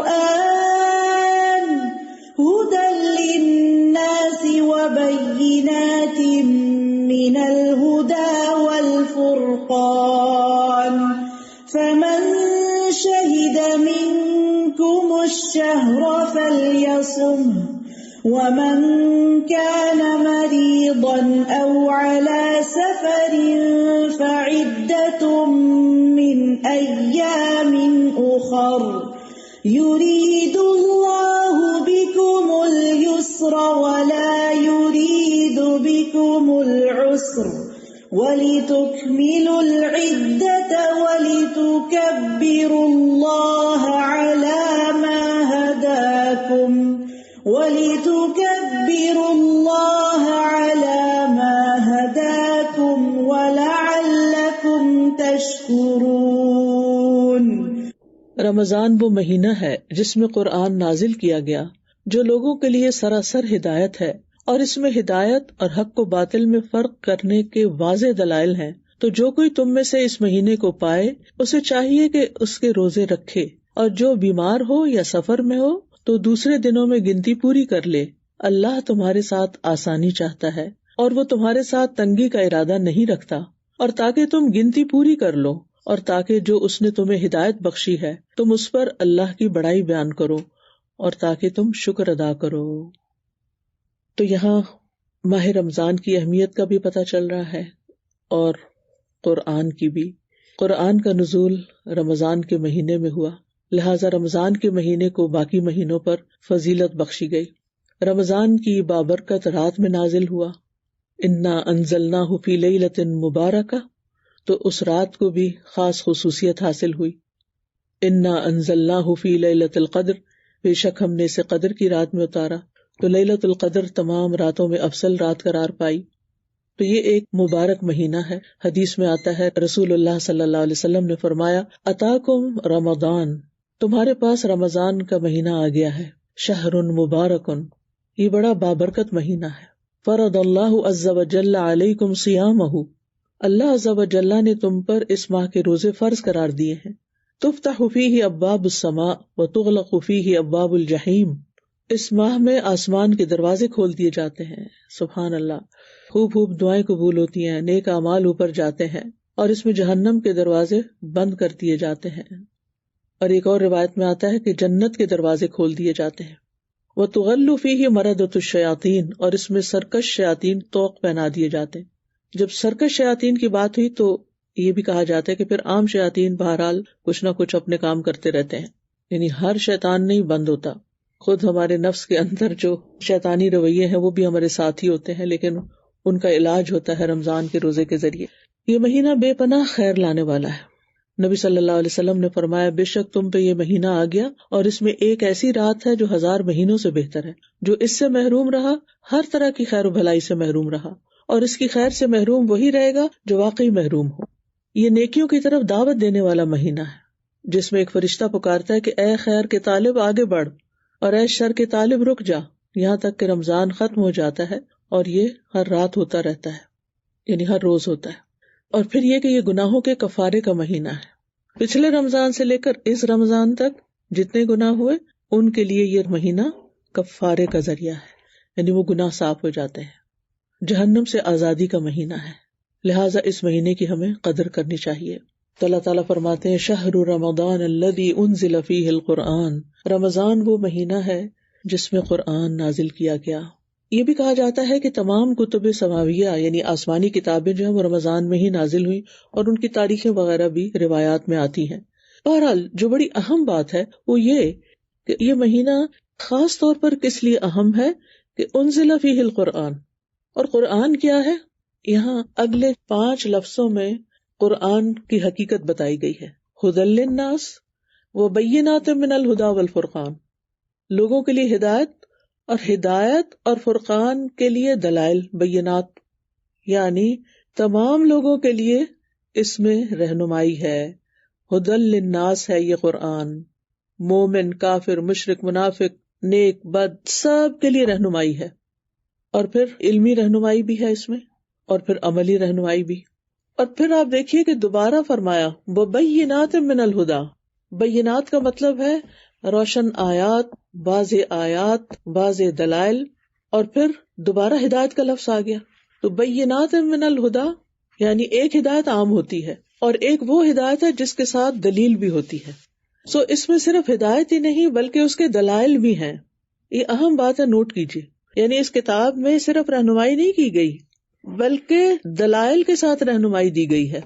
C: القرآن ھدی للناس وبینات من الھدی والفرقان فمن شہد منکم الشہر فلیصمہ ومن كان مريضا أو على سفر فعدة من أيام أخر يريد الله بكم اليسر ولا يريد بكم العسر ولتكملوا العدة ولتكبروا الله على ما هداكم وَلِتُكَبِّرُوا اللَّهَ عَلَى مَا هَدَاكُمْ وَلَعَلَّكُمْ تَشْكُرُونَ.
A: رمضان وہ مہینہ ہے جس میں قرآن نازل کیا گیا جو لوگوں کے لیے سراسر ہدایت ہے، اور اس میں ہدایت اور حق و باطل میں فرق کرنے کے واضح دلائل ہیں، تو جو کوئی تم میں سے اس مہینے کو پائے اسے چاہیے کہ اس کے روزے رکھے، اور جو بیمار ہو یا سفر میں ہو تو دوسرے دنوں میں گنتی پوری کر لے۔ اللہ تمہارے ساتھ آسانی چاہتا ہے اور وہ تمہارے ساتھ تنگی کا ارادہ نہیں رکھتا، اور تاکہ تم گنتی پوری کر لو، اور تاکہ جو اس نے تمہیں ہدایت بخشی ہے تم اس پر اللہ کی بڑائی بیان کرو، اور تاکہ تم شکر ادا کرو۔ تو یہاں ماہ رمضان کی اہمیت کا بھی پتہ چل رہا ہے، اور قرآن کی بھی۔ قرآن کا نزول رمضان کے مہینے میں ہوا، لہٰذا رمضان کے مہینے کو باقی مہینوں پر فضیلت بخشی گئی۔ رمضان کی بابرکت رات میں نازل ہوا، انا انزلناہ فی لیلۃ مبارکہ، تو اس رات کو بھی خاص خصوصیت حاصل ہوئی۔ انا انزلناہ فی لیلۃ القدر، بے شک ہم نے اسے قدر کی رات میں اتارا، تو لیلۃ القدر تمام راتوں میں افضل رات قرار پائی۔ تو یہ ایک مبارک مہینہ ہے۔ حدیث میں آتا ہے رسول اللہ صلی اللہ علیہ وسلم نے فرمایا، اتاکم رمضان، تمہارے پاس رمضان کا مہینہ آ گیا ہے، شہر مبارک، یہ بڑا بابرکت مہینہ ہے۔ فرض اللہ عز وجل علیکم صیامہ، اللہ عز وجل نے تم پر اس ماہ کے روزے فرض قرار دیے ہیں۔ تفتح فیہ ابواب السماء وتغلق فیہ ابواب الجحیم، اس ماہ میں آسمان کے دروازے کھول دیے جاتے ہیں، سبحان اللہ، خوب خوب دعائیں قبول ہوتی ہیں، نیک اعمال اوپر جاتے ہیں، اور اس میں جہنم کے دروازے بند کر دیے جاتے ہیں۔ اور ایک اور روایت میں آتا ہے کہ جنت کے دروازے کھول دیے جاتے ہیں۔ وَتُغَلُّ فِيهِ مَرَدَةُ الشَّيَاطِينِ، اور اس میں سرکش شیاطین طوق پہنا دیے جاتے ہیں۔ جب سرکش شیاطین کی بات ہوئی تو یہ بھی کہا جاتا ہے کہ پھر عام شیاطین بہرحال کچھ نہ کچھ اپنے کام کرتے رہتے ہیں، یعنی ہر شیطان نہیں بند ہوتا، خود ہمارے نفس کے اندر جو شیطانی رویے ہیں وہ بھی ہمارے ساتھ ہی ہوتے ہیں، لیکن ان کا علاج ہوتا ہے رمضان کے روزے کے ذریعے۔ یہ مہینہ بے پناہ خیر لانے والا ہے۔ نبی صلی اللہ علیہ وسلم نے فرمایا، بے شک تم پہ یہ مہینہ آ گیا اور اس میں ایک ایسی رات ہے جو 1000 مہینوں سے بہتر ہے۔ جو اس سے محروم رہا ہر طرح کی خیر و بھلائی سے محروم رہا، اور اس کی خیر سے محروم وہی رہے گا جو واقعی محروم ہو۔ یہ نیکیوں کی طرف دعوت دینے والا مہینہ ہے، جس میں ایک فرشتہ پکارتا ہے کہ اے خیر کے طالب آگے بڑھ، اور اے شر کے طالب رک جا، یہاں تک کہ رمضان ختم ہو جاتا ہے، اور یہ ہر رات ہوتا رہتا ہے، یعنی ہر روز ہوتا ہے۔ اور پھر یہ کہ یہ گناہوں کے کفارے کا مہینہ ہے۔ پچھلے رمضان سے لے کر اس رمضان تک جتنے گناہ ہوئے ان کے لیے یہ مہینہ کفارے کا ذریعہ ہے، یعنی وہ گناہ صاف ہو جاتے ہیں۔ جہنم سے آزادی کا مہینہ ہے، لہٰذا اس مہینے کی ہمیں قدر کرنی چاہیے۔ تو اللہ تعالیٰ فرماتے ہیں، شہر رمضان الذی انزل فیہ القرآن، رمضان وہ مہینہ ہے جس میں قرآن نازل کیا گیا۔ یہ بھی کہا جاتا ہے کہ تمام کتب سماویہ یعنی آسمانی کتابیں جو ہیں وہ رمضان میں ہی نازل ہوئی، اور ان کی تاریخیں وغیرہ بھی روایات میں آتی ہیں۔ بہرحال جو بڑی اہم بات ہے وہ یہ کہ یہ مہینہ خاص طور پر کس لیے اہم ہے کہ انزل فیہ القرآن، اور قرآن کیا ہے؟ یہاں اگلے 5 لفظوں میں قرآن کی حقیقت بتائی گئی ہے، ھدی للناس وبینات من الھدی والفرقان، لوگوں کے لیے ہدایت، اور ہدایت اور فرقان کے لیے دلائل بینات، یعنی تمام لوگوں کے لیے اس میں رہنمائی ہے۔ ھدی للناس ہے یہ قرآن، مومن، کافر، مشرک، منافق، نیک، بد، سب کے لیے رہنمائی ہے۔ اور پھر علمی رہنمائی بھی ہے اس میں، اور پھر عملی رہنمائی بھی۔ اور پھر آپ دیکھیے کہ دوبارہ فرمایا وبینات من الھدی، بینات کا مطلب ہے روشن آیات، واضح دلائل، اور پھر دوبارہ ہدایت کا لفظ آ گیا۔ تو بینات من الھدی یعنی ایک ہدایت عام ہوتی ہے، اور ایک وہ ہدایت ہے جس کے ساتھ دلیل بھی ہوتی ہے۔ سو اس میں صرف ہدایت ہی نہیں بلکہ اس کے دلائل بھی ہیں۔ یہ اہم بات ہے، نوٹ کیجیے، یعنی اس کتاب میں صرف رہنمائی نہیں کی گئی بلکہ دلائل کے ساتھ رہنمائی دی گئی ہے۔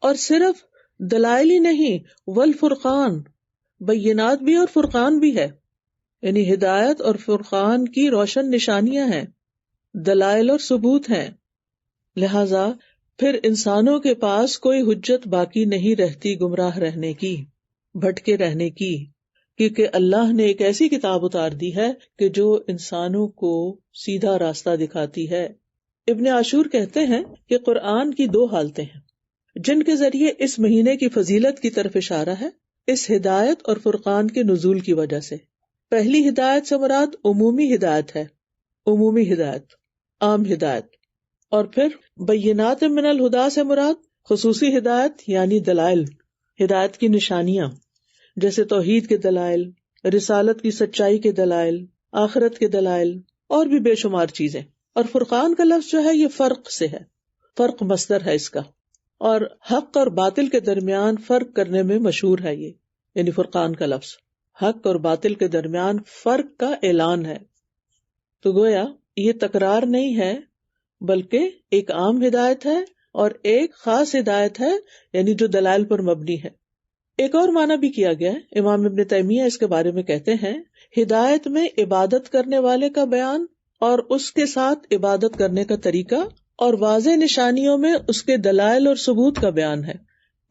A: اور صرف دلائل ہی نہیں، والفرقان، بینات بھی اور فرقان بھی ہے، یعنی ہدایت اور فرقان کی روشن نشانیاں ہیں، دلائل اور ثبوت ہیں۔ لہذا پھر انسانوں کے پاس کوئی حجت باقی نہیں رہتی گمراہ رہنے کی، بھٹکے رہنے کی، کیونکہ اللہ نے ایک ایسی کتاب اتار دی ہے کہ جو انسانوں کو سیدھا راستہ دکھاتی ہے۔ ابن عاشور کہتے ہیں کہ قرآن کی 2 حالتیں ہیں جن کے ذریعے اس مہینے کی فضیلت کی طرف اشارہ ہے، اس ہدایت اور فرقان کے نزول کی وجہ سے۔ پہلی ہدایت سے مراد عمومی ہدایت ہے، عمومی ہدایت، عام ہدایت. اور پھر بینات من الہدا سے مراد خصوصی ہدایت یعنی دلائل، ہدایت کی نشانیاں، جیسے توحید کے دلائل، رسالت کی سچائی کے دلائل، آخرت کے دلائل اور بھی بے شمار چیزیں. اور فرقان کا لفظ جو ہے یہ فرق سے ہے، فرق مصدر ہے اس کا، اور حق اور باطل کے درمیان فرق کرنے میں مشہور ہے یہ، یعنی فرقان کا لفظ حق اور باطل کے درمیان فرق کا اعلان ہے. تو گویا یہ تکرار نہیں ہے بلکہ ایک عام ہدایت ہے اور ایک خاص ہدایت ہے، یعنی جو دلائل پر مبنی ہے. ایک اور معنی بھی کیا گیا ہے، امام ابن تیمیہ اس کے بارے میں کہتے ہیں ہدایت میں عبادت کرنے والے کا بیان اور اس کے ساتھ عبادت کرنے کا طریقہ، اور واضح نشانیوں میں اس کے دلائل اور ثبوت کا بیان ہے.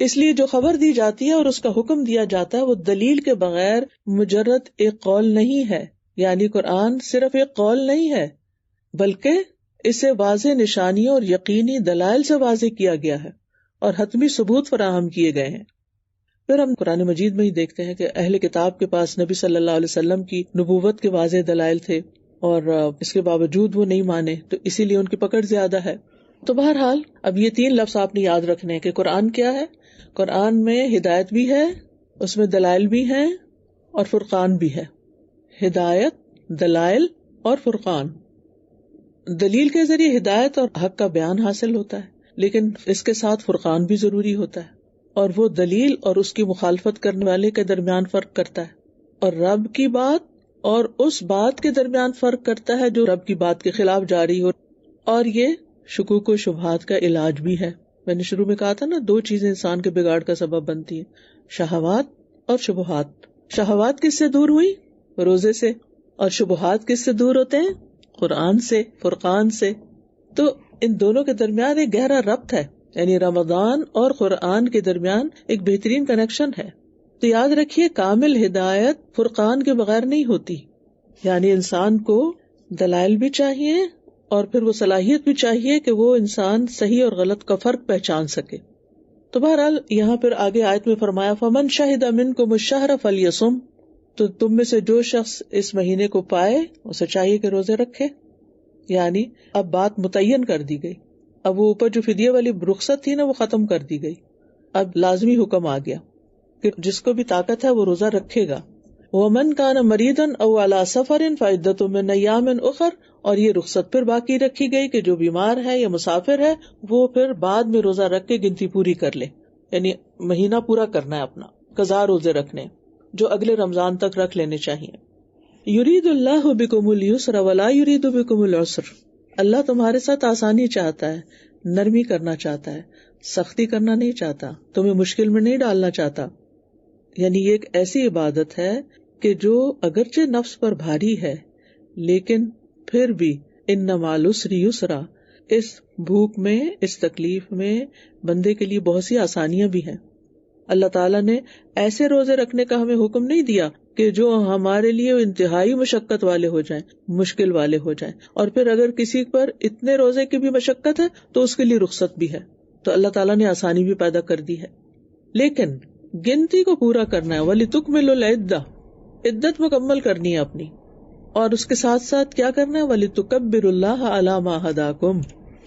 A: اس لیے جو خبر دی جاتی ہے اور اس کا حکم دیا جاتا ہے وہ دلیل کے بغیر مجرد ایک قول نہیں ہے، یعنی قرآن صرف ایک قول نہیں ہے بلکہ اسے واضح نشانیوں اور یقینی دلائل سے واضح کیا گیا ہے اور حتمی ثبوت فراہم کیے گئے ہیں. پھر ہم قرآن مجید میں ہی دیکھتے ہیں کہ اہل کتاب کے پاس نبی صلی اللہ علیہ وسلم کی نبوت کے واضح دلائل تھے اور اس کے باوجود وہ نہیں مانے، تو اسی لیے ان کی پکڑ زیادہ ہے. تو بہرحال اب یہ 3 لفظ آپ نے یاد رکھنے ہیں کہ قرآن کیا ہے. قرآن میں ہدایت بھی ہے، اس میں دلائل بھی ہیں اور فرقان بھی ہے. ہدایت، دلائل اور فرقان. دلیل کے ذریعے ہدایت اور حق کا بیان حاصل ہوتا ہے، لیکن اس کے ساتھ فرقان بھی ضروری ہوتا ہے، اور وہ دلیل اور اس کی مخالفت کرنے والے کے درمیان فرق کرتا ہے، اور رب کی بات اور اس بات کے درمیان فرق کرتا ہے جو رب کی بات کے خلاف جاری ہو. اور یہ شکوک و شبہات کا علاج بھی ہے. میں نے شروع میں کہا تھا نا 2 چیزیں انسان کے بگاڑ کا سبب بنتی ہیں، شہوات اور شبہات. شہوات کس سے دور ہوئی؟ روزے سے. اور شبہات کس سے دور ہوتے ہیں؟ قرآن سے، فرقان سے. تو ان دونوں کے درمیان ایک گہرا ربط ہے، یعنی رمضان اور قرآن کے درمیان ایک بہترین کنیکشن ہے. تو یاد رکھیے کامل ہدایت فرقان کے بغیر نہیں ہوتی، یعنی انسان کو دلائل بھی چاہیے اور پھر وہ صلاحیت بھی چاہیے کہ وہ انسان صحیح اور غلط کا فرق پہچان سکے. تو بہرحال یہاں پھر آگے آیت میں فرمایا فمن شہد منکم الشہر فلیصم، تو تم میں سے جو شخص اس مہینے کو پائے اسے چاہیے کہ روزے رکھے. یعنی اب بات متعین کر دی گئی، اب وہ اوپر جو فدیے والی رخصت تھی نا وہ ختم کر دی گئی، اب لازمی حکم آ گیا کہ جس کو بھی طاقت ہے وہ روزہ رکھے گا. وَمَنْ كَانَ مَرِيضًا أَوْ عَلَى سَفَرٍ فَعِدَّةٌ مِّنْ أَيَّامٍ أُخَرَ، اور یہ رخصت پھر باقی رکھی گئی کہ جو بیمار ہے یا مسافر ہے وہ پھر بعد میں روزہ رکھ کے گنتی پوری کر لے، یعنی مہینہ پورا کرنا ہے اپنا، قضا روزے رکھنے جو اگلے رمضان تک رکھ لینے چاہیے. یرید اللہ بکم اليسر ولا یرید بکم العسر، اللہ تمہارے ساتھ آسانی چاہتا ہے، نرمی کرنا چاہتا ہے، سختی کرنا نہیں چاہتا، تمہیں مشکل میں نہیں ڈالنا چاہتا. یعنی یہ ایک ایسی عبادت ہے کہ جو اگرچہ نفس پر بھاری ہے لیکن پھر بھی ان مع العسر یسرا، اس بھوک میں، اس تکلیف میں بندے کے لیے بہت سی آسانیاں بھی ہیں. اللہ تعالیٰ نے ایسے روزے رکھنے کا ہمیں حکم نہیں دیا کہ جو ہمارے لیے انتہائی مشقت والے ہو جائیں، مشکل والے ہو جائیں، اور پھر اگر کسی پر اتنے روزے کی بھی مشقت ہے تو اس کے لیے رخصت بھی ہے. تو اللہ تعالیٰ نے آسانی بھی پیدا کر دی ہے، لیکن گنتی کو پورا کرنا ہے. وَلِتُكْمِلُوا الْعِدَّةَ، عدت مکمل کرنی ہے اپنی، اور اس کے ساتھ ساتھ کیا کرنا ہے؟ وَلِتُكَبِّرُوا اللَّهَ عَلَى مَا هَدَاكُمْ،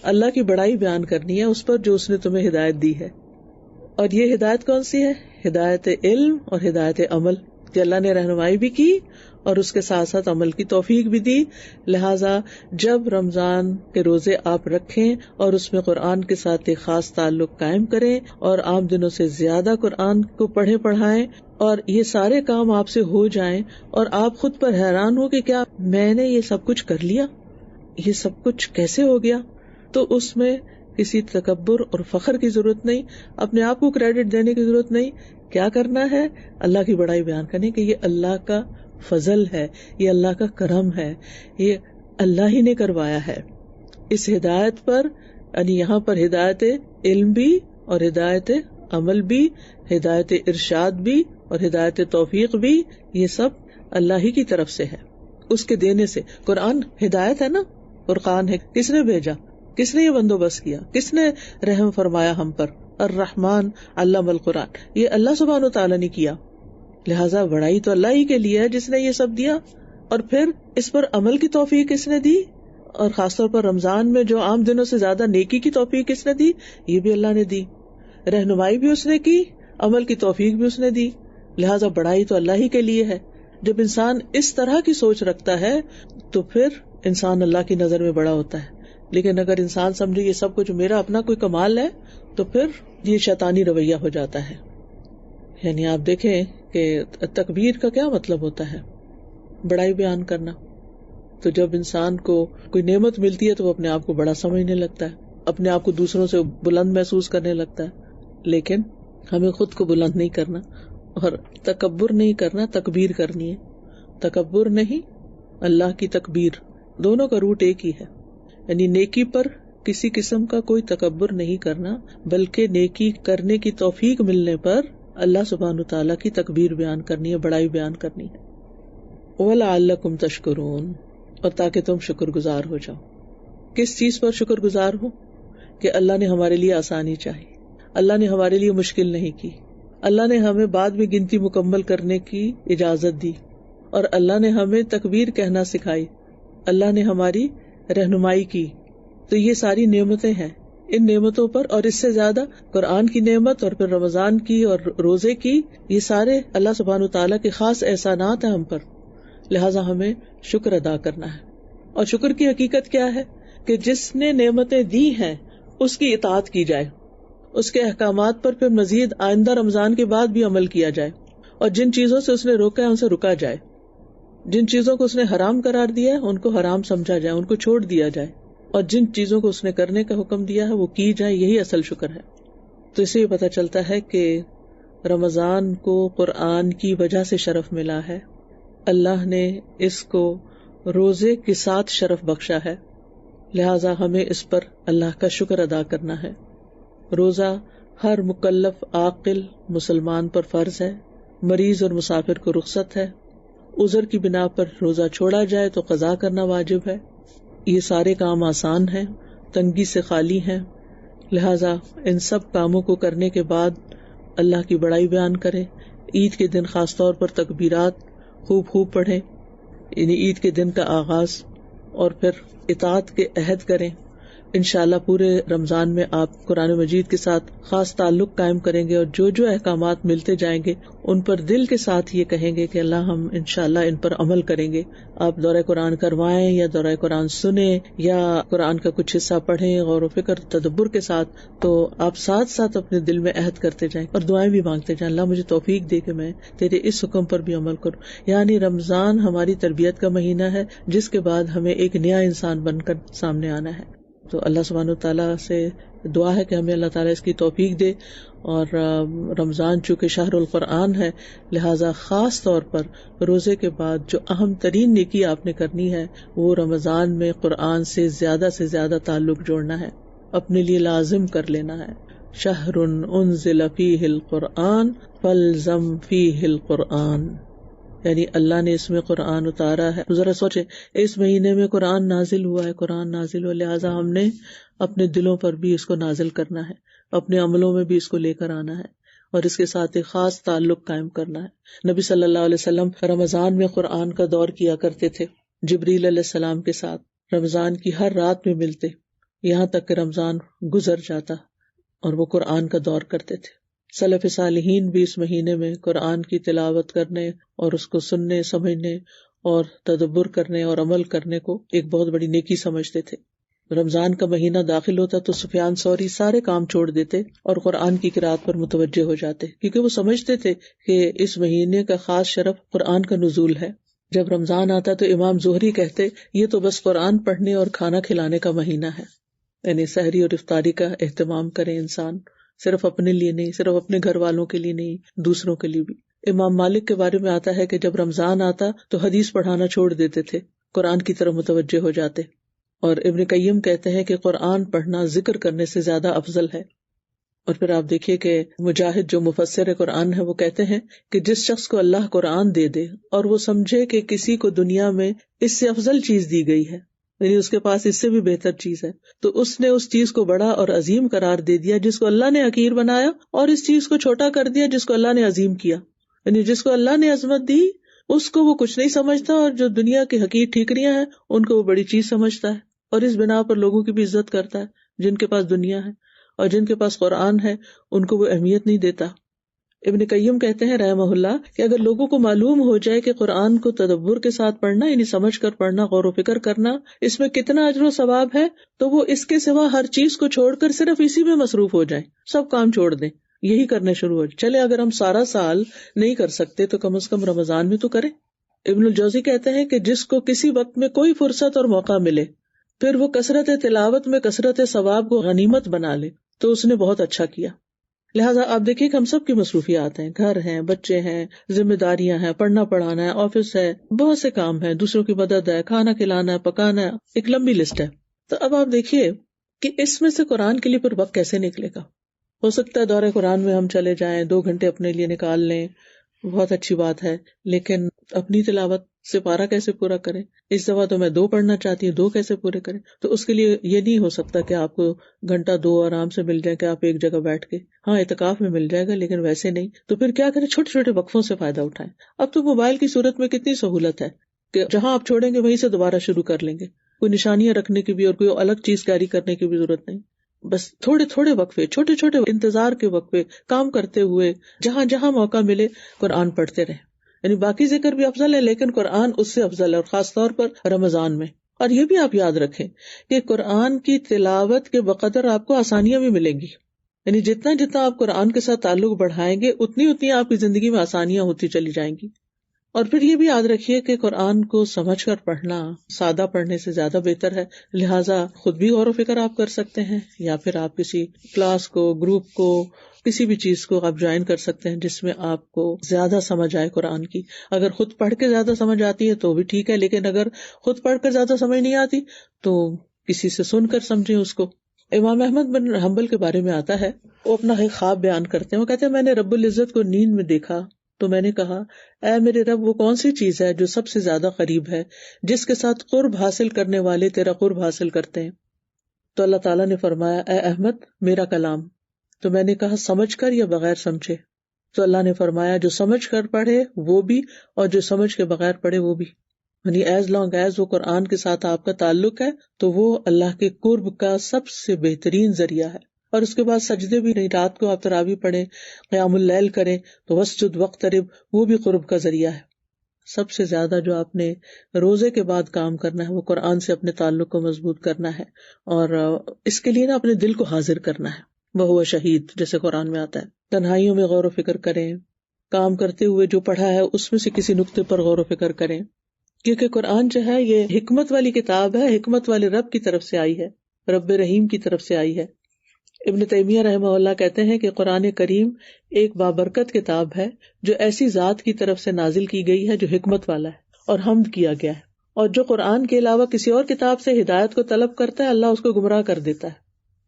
A: اللہ کی بڑائی بیان کرنی ہے اس پر جو اس نے تمہیں ہدایت دی ہے. اور یہ ہدایت کون سی ہے؟ ہدایت علم اور ہدایت عمل، کہ اللہ نے رہنمائی بھی کی اور اس کے ساتھ ساتھ عمل کی توفیق بھی دی. لہٰذا جب رمضان کے روزے آپ رکھیں اور اس میں قرآن کے ساتھ ایک خاص تعلق قائم کریں اور عام دنوں سے زیادہ قرآن کو پڑھائیں اور یہ سارے کام آپ سے ہو جائیں اور آپ خود پر حیران ہو کہ کیا میں نے یہ سب کچھ کر لیا، یہ سب کچھ کیسے ہو گیا، تو اس میں کسی تکبر اور فخر کی ضرورت نہیں، اپنے آپ کو کریڈٹ دینے کی ضرورت نہیں. کیا کرنا ہے؟ اللہ کی بڑائی بیان کرنی کہ یہ اللہ کا فضل ہے، یہ اللہ کا کرم ہے، یہ اللہ ہی نے کروایا ہے. اس ہدایت پر، یعنی یہاں پر ہدایت علم بھی اور ہدایت عمل بھی، ہدایت ارشاد بھی اور ہدایت توفیق بھی، یہ سب اللہ ہی کی طرف سے ہے، اس کے دینے سے. قرآن ہدایت ہے نا، فرقان ہے، کس نے بھیجا؟ کس نے یہ بندوبست کیا؟ کس نے رحم فرمایا ہم پر؟ الرحمن علم القرآن، یہ اللہ سبحانہ و تعالیٰ نے کیا. لہٰذا بڑائی تو اللہ ہی کے لیے ہے جس نے یہ سب دیا، اور پھر اس پر عمل کی توفیق کس نے دی، اور خاص طور پر رمضان میں جو عام دنوں سے زیادہ نیکی کی توفیق کس نے دی، یہ بھی اللہ نے دی، رہنمائی بھی اس نے کی، عمل کی توفیق بھی اس نے دی، لہٰذا بڑائی تو اللہ ہی کے لیے ہے۔ جب انسان اس طرح کی سوچ رکھتا ہے تو پھر انسان اللہ کی نظر میں بڑا ہوتا ہے، لیکن اگر انسان سمجھے یہ سب کچھ میرا اپنا کوئی کمال ہے تو پھر یہ شیطانی رویہ ہو جاتا ہے۔ یعنی آپ دیکھیں کہ تکبیر کا کیا مطلب ہوتا ہے، بڑائی بیان کرنا۔ تو جب انسان کو کوئی نعمت ملتی ہے تو وہ اپنے آپ کو بڑا سمجھنے لگتا ہے، اپنے آپ کو دوسروں سے بلند محسوس کرنے لگتا ہے، لیکن ہمیں خود کو بلند نہیں کرنا اور تکبر نہیں کرنا، تکبیر کرنی ہے۔ تکبر نہیں، اللہ کی تکبیر، دونوں کا روٹ ایک ہی ہے، یعنی نیکی پر کسی قسم کا کوئی تکبر نہیں کرنا، بلکہ نیکی کرنے کی توفیق ملنے پر اللہ سبحانہ تعالیٰ کی تکبیر بیان کرنی ہے، بڑائی بیان کرنی ہے۔ وَلَعَلَّكُمْ تَشْكُرُونَ، اور تاکہ تم شکر گزار ہو جاؤ۔ کس چیز پر شکر گزار ہو؟ کہ اللہ نے ہمارے لیے آسانی چاہی، اللہ نے ہمارے لیے مشکل نہیں کی، اللہ نے ہمیں بعد میں گنتی مکمل کرنے کی اجازت دی، اور اللہ نے ہمیں تکبیر کہنا سکھائی، اللہ نے ہماری رہنمائی کی۔ تو یہ ساری نعمتیں ہیں، ان نعمتوں پر اور اس سے زیادہ قرآن کی نعمت اور پھر رمضان کی اور روزے کی، یہ سارے اللہ سبحانہ تعالیٰ کے خاص احسانات ہیں ہم پر، لہٰذا ہمیں شکر ادا کرنا ہے۔ اور شکر کی حقیقت کیا ہے؟ کہ جس نے نعمتیں دی ہیں اس کی اطاعت کی جائے، اس کے احکامات پر پھر مزید آئندہ رمضان کے بعد بھی عمل کیا جائے، اور جن چیزوں سے اس نے روکا ہے ان سے رکا جائے، جن چیزوں کو اس نے حرام قرار دیا ہے ان کو حرام سمجھا جائے، ان کو چھوڑ دیا جائے، اور جن چیزوں کو اس نے کرنے کا حکم دیا ہے وہ کی جائے، یہی اصل شکر ہے۔ تو اس سے یہ پتہ چلتا ہے کہ رمضان کو قرآن کی وجہ سے شرف ملا ہے، اللہ نے اس کو روزے کے ساتھ شرف بخشا ہے، لہٰذا ہمیں اس پر اللہ کا شکر ادا کرنا ہے۔ روزہ ہر مکلف عاقل مسلمان پر فرض ہے، مریض اور مسافر کو رخصت ہے، عذر کی بنا پر روزہ چھوڑا جائے تو قضا کرنا واجب ہے، یہ سارے کام آسان ہیں، تنگی سے خالی ہیں، لہٰذا ان سب کاموں کو کرنے کے بعد اللہ کی بڑائی بیان کریں۔ عید کے دن خاص طور پر تکبیرات خوب پڑھیں، یعنی عید کے دن کا آغاز، اور پھر اطاعت کے عہد کریں۔ انشاءاللہ پورے رمضان میں آپ قرآن مجید کے ساتھ خاص تعلق قائم کریں گے، اور جو جو احکامات ملتے جائیں گے ان پر دل کے ساتھ یہ کہیں گے کہ اللہ ہم انشاءاللہ ان پر عمل کریں گے۔ آپ دورہ قرآن کروائیں یا دورہ قرآن سنیں یا قرآن کا کچھ حصہ پڑھیں اور فکر تدبر کے ساتھ، تو آپ ساتھ ساتھ اپنے دل میں عہد کرتے جائیں اور دعائیں بھی مانگتے جائیں، اللہ مجھے توفیق دے کہ میں تیرے اس حکم پر بھی عمل کروں۔ یعنی رمضان ہماری تربیت کا مہینہ ہے جس کے بعد ہمیں ایک نیا انسان بن کر سامنے آنا ہے۔ تو اللہ سبحانہ تعالیٰ سے دعا ہے کہ ہمیں اللہ تعالیٰ اس کی توفیق دے، اور رمضان چونکہ شہر القرآن ہے لہٰذا خاص طور پر روزے کے بعد جو اہم ترین نیکی آپ نے کرنی ہے وہ رمضان میں قرآن سے زیادہ تعلق جوڑنا ہے، اپنے لیے لازم کر لینا ہے۔ شہر انزل فیہ القرآن فالزم فیہ القرآن، یعنی اللہ نے اس میں قرآن اتارا ہے۔ ذرا سوچے، اس مہینے میں قرآن نازل ہوا ہے، لہٰذا ہم نے اپنے دلوں پر بھی اس کو نازل کرنا ہے، اپنے عملوں میں بھی اس کو لے کر آنا ہے، اور اس کے ساتھ ایک خاص تعلق قائم کرنا ہے۔ نبی صلی اللہ علیہ وسلم رمضان میں قرآن کا دور کیا کرتے تھے، جبریل علیہ السلام کے ساتھ رمضان کی ہر رات میں ملتے، یہاں تک کہ رمضان گزر جاتا اور وہ قرآن کا دور کرتے تھے۔ سلف صالحین بھی اس مہینے میں قرآن کی تلاوت کرنے اور اس کو سننے، سمجھنے اور تدبر کرنے اور عمل کرنے کو ایک بہت بڑی نیکی سمجھتے تھے۔ رمضان کا مہینہ داخل ہوتا تو سفیان ثوری سارے کام چھوڑ دیتے اور قرآن کی قرأت پر متوجہ ہو جاتے، کیونکہ وہ سمجھتے تھے کہ اس مہینے کا خاص شرف قرآن کا نزول ہے۔ جب رمضان آتا تو امام زہری کہتے یہ تو بس قرآن پڑھنے اور کھانا کھلانے کا مہینہ ہے، یعنی سحری اور افطاری کا اہتمام کرے انسان، صرف اپنے لیے نہیں، صرف اپنے گھر والوں کے لیے نہیں، دوسروں کے لیے بھی۔ امام مالک کے بارے میں آتا ہے کہ جب رمضان آتا تو حدیث پڑھانا چھوڑ دیتے تھے، قرآن کی طرف متوجہ ہو جاتے۔ اور ابن قیم کہتے ہیں کہ قرآن پڑھنا ذکر کرنے سے زیادہ افضل ہے۔ اور پھر آپ دیکھیے کہ مجاہد جو مفسر قرآن ہے وہ کہتے ہیں کہ جس شخص کو اللہ قرآن دے دے اور وہ سمجھے کہ کسی کو دنیا میں اس سے افضل چیز دی گئی ہے، یعنی اس کے پاس اس سے بھی بہتر چیز ہے، تو اس نے اس چیز کو بڑا اور عظیم قرار دے دیا جس کو اللہ نے حقیر بنایا، اور اس چیز کو چھوٹا کر دیا جس کو اللہ نے عظیم کیا۔ یعنی جس کو اللہ نے عظمت دی اس کو وہ کچھ نہیں سمجھتا، اور جو دنیا کی حقیر ٹھیکریاں ہیں ان کو وہ بڑی چیز سمجھتا ہے، اور اس بنا پر لوگوں کی بھی عزت کرتا ہے جن کے پاس دنیا ہے، اور جن کے پاس قرآن ہے ان کو وہ اہمیت نہیں دیتا۔ ابن قیم کہتے ہیں رحمہ اللہ کہ اگر لوگوں کو معلوم ہو جائے کہ قرآن کو تدبر کے ساتھ پڑھنا یعنی سمجھ کر پڑھنا، غور و فکر کرنا، اس میں کتنا اجر و ثواب ہے، تو وہ اس کے سوا ہر چیز کو چھوڑ کر صرف اسی میں مصروف ہو جائیں، سب کام چھوڑ دیں، یہی کرنے شروع ہو جائیں۔ چلے اگر ہم سارا سال نہیں کر سکتے تو کم از کم رمضان میں تو کریں۔ ابن الجوزی کہتے ہیں کہ جس کو کسی وقت میں کوئی فرصت اور موقع ملے پھر وہ کثرت تلاوت میں کثرت ثواب کو غنیمت بنا لے تو اس نے بہت اچھا کیا۔ لہٰذا آپ دیکھیے کہ ہم سب کی مصروفیات ہیں، گھر ہیں، بچے ہیں، ذمہ داریاں ہیں، پڑھنا پڑھانا ہے، آفس ہے، بہت سے کام ہیں، دوسروں کی مدد ہے، کھانا کھلانا ہے، پکانا ہے، ایک لمبی لسٹ ہے۔ تو اب آپ دیکھیے کہ اس میں سے قرآن کے لیے پھر وقت کیسے نکلے گا۔ ہو سکتا ہے دورہ قرآن میں ہم چلے جائیں، 2 گھنٹے اپنے لیے نکال لیں، بہت اچھی بات ہے، لیکن اپنی تلاوت سے پارہ کیسے پورا کریں؟ اس دفعہ تو میں 2 پڑھنا چاہتی ہوں، 2 کیسے پورے کریں؟ تو اس کے لیے یہ نہیں ہو سکتا کہ آپ کو گھنٹہ 2 آرام سے مل جائے کہ آپ ایک جگہ بیٹھ کے، ہاں اعتکاف میں مل جائے گا لیکن ویسے نہیں۔ تو پھر کیا کریں؟ چھوٹے چھوٹے وقفوں سے فائدہ اٹھائیں۔ اب تو موبائل کی صورت میں کتنی سہولت ہے کہ جہاں آپ چھوڑیں گے وہیں سے دوبارہ شروع کر لیں گے، کوئی نشانیاں رکھنے کی بھی اور کوئی الگ چیز کیری کرنے کی بھی ضرورت نہیں، بس تھوڑے تھوڑے وقفے، چھوٹے چھوٹے انتظار کے وقفے، کام کرتے ہوئے جہاں جہاں موقع ملے قرآن پڑھتے رہیں۔ یعنی باقی ذکر بھی افضل ہے لیکن قرآن اس سے افضل ہے، اور خاص طور پر رمضان میں۔ اور یہ بھی آپ یاد رکھیں کہ قرآن کی تلاوت کے بقدر آپ کو آسانیاں بھی ملیں گی، یعنی جتنا جتنا آپ قرآن کے ساتھ تعلق بڑھائیں گے اتنی اتنی آپ کی زندگی میں آسانیاں ہوتی چلی جائیں گی۔ اور پھر یہ بھی یاد رکھیے کہ قرآن کو سمجھ کر پڑھنا سادہ پڑھنے سے زیادہ بہتر ہے، لہٰذا خود بھی غور و فکر آپ کر سکتے ہیں، یا پھر آپ کسی کلاس کو، گروپ کو، کسی بھی چیز کو آپ جوائن کر سکتے ہیں جس میں آپ کو زیادہ سمجھ آئے قرآن کی۔ اگر خود پڑھ کے زیادہ سمجھ آتی ہے تو بھی ٹھیک ہے، لیکن اگر خود پڑھ کر زیادہ سمجھ نہیں آتی تو کسی سے سن کر سمجھیں اس کو۔ امام احمد بن حنبل کے بارے میں آتا ہے، وہ اپنا ایک خواب بیان کرتے ہیں، وہ کہتے ہیں میں نے رب العزت کو نیند میں دیکھا تو میں نے کہا اے میرے رب، وہ کون سی چیز ہے جو سب سے زیادہ قریب ہے، جس کے ساتھ قرب حاصل کرنے والے تیرا قرب حاصل کرتے ہیں؟ تو اللہ تعالیٰ نے فرمایا اے احمد میرا کلام۔ تو میں نے کہا سمجھ کر یا بغیر سمجھے؟ تو اللہ نے فرمایا جو سمجھ کر پڑھے وہ بھی اور جو سمجھ کے بغیر پڑھے وہ بھی، یعنی ایز لانگ ایز وہ قرآن کے ساتھ آپ کا تعلق ہے تو وہ اللہ کے قرب کا سب سے بہترین ذریعہ ہے۔ اور اس کے بعد سجدے بھی نہیں، رات کو آپ تراویح پڑھیں، قیام اللیل کریں تو وسجد واقترب، وہ بھی قرب کا ذریعہ ہے۔ سب سے زیادہ جو آپ نے روزے کے بعد کام کرنا ہے وہ قرآن سے اپنے تعلق کو مضبوط کرنا ہے، اور اس کے لیے نا اپنے دل کو حاضر کرنا ہے، وہ شہید جیسے قرآن میں آتا ہے۔ تنہائیوں میں غور و فکر کریں، کام کرتے ہوئے جو پڑھا ہے اس میں سے کسی نقطے پر غور و فکر کریں، کیونکہ قرآن جو ہے یہ حکمت والی کتاب ہے، حکمت والے رب کی طرف سے آئی ہے، رب رحیم کی طرف سے آئی ہے۔ ابن تیمیہ رحمہ اللہ کہتے ہیں کہ قرآن کریم ایک بابرکت کتاب ہے جو ایسی ذات کی طرف سے نازل کی گئی ہے جو حکمت والا ہے اور حمد کیا گیا ہے، اور جو قرآن کے علاوہ کسی اور کتاب سے ہدایت کو طلب کرتا ہے اللہ اس کو گمراہ کر دیتا ہے،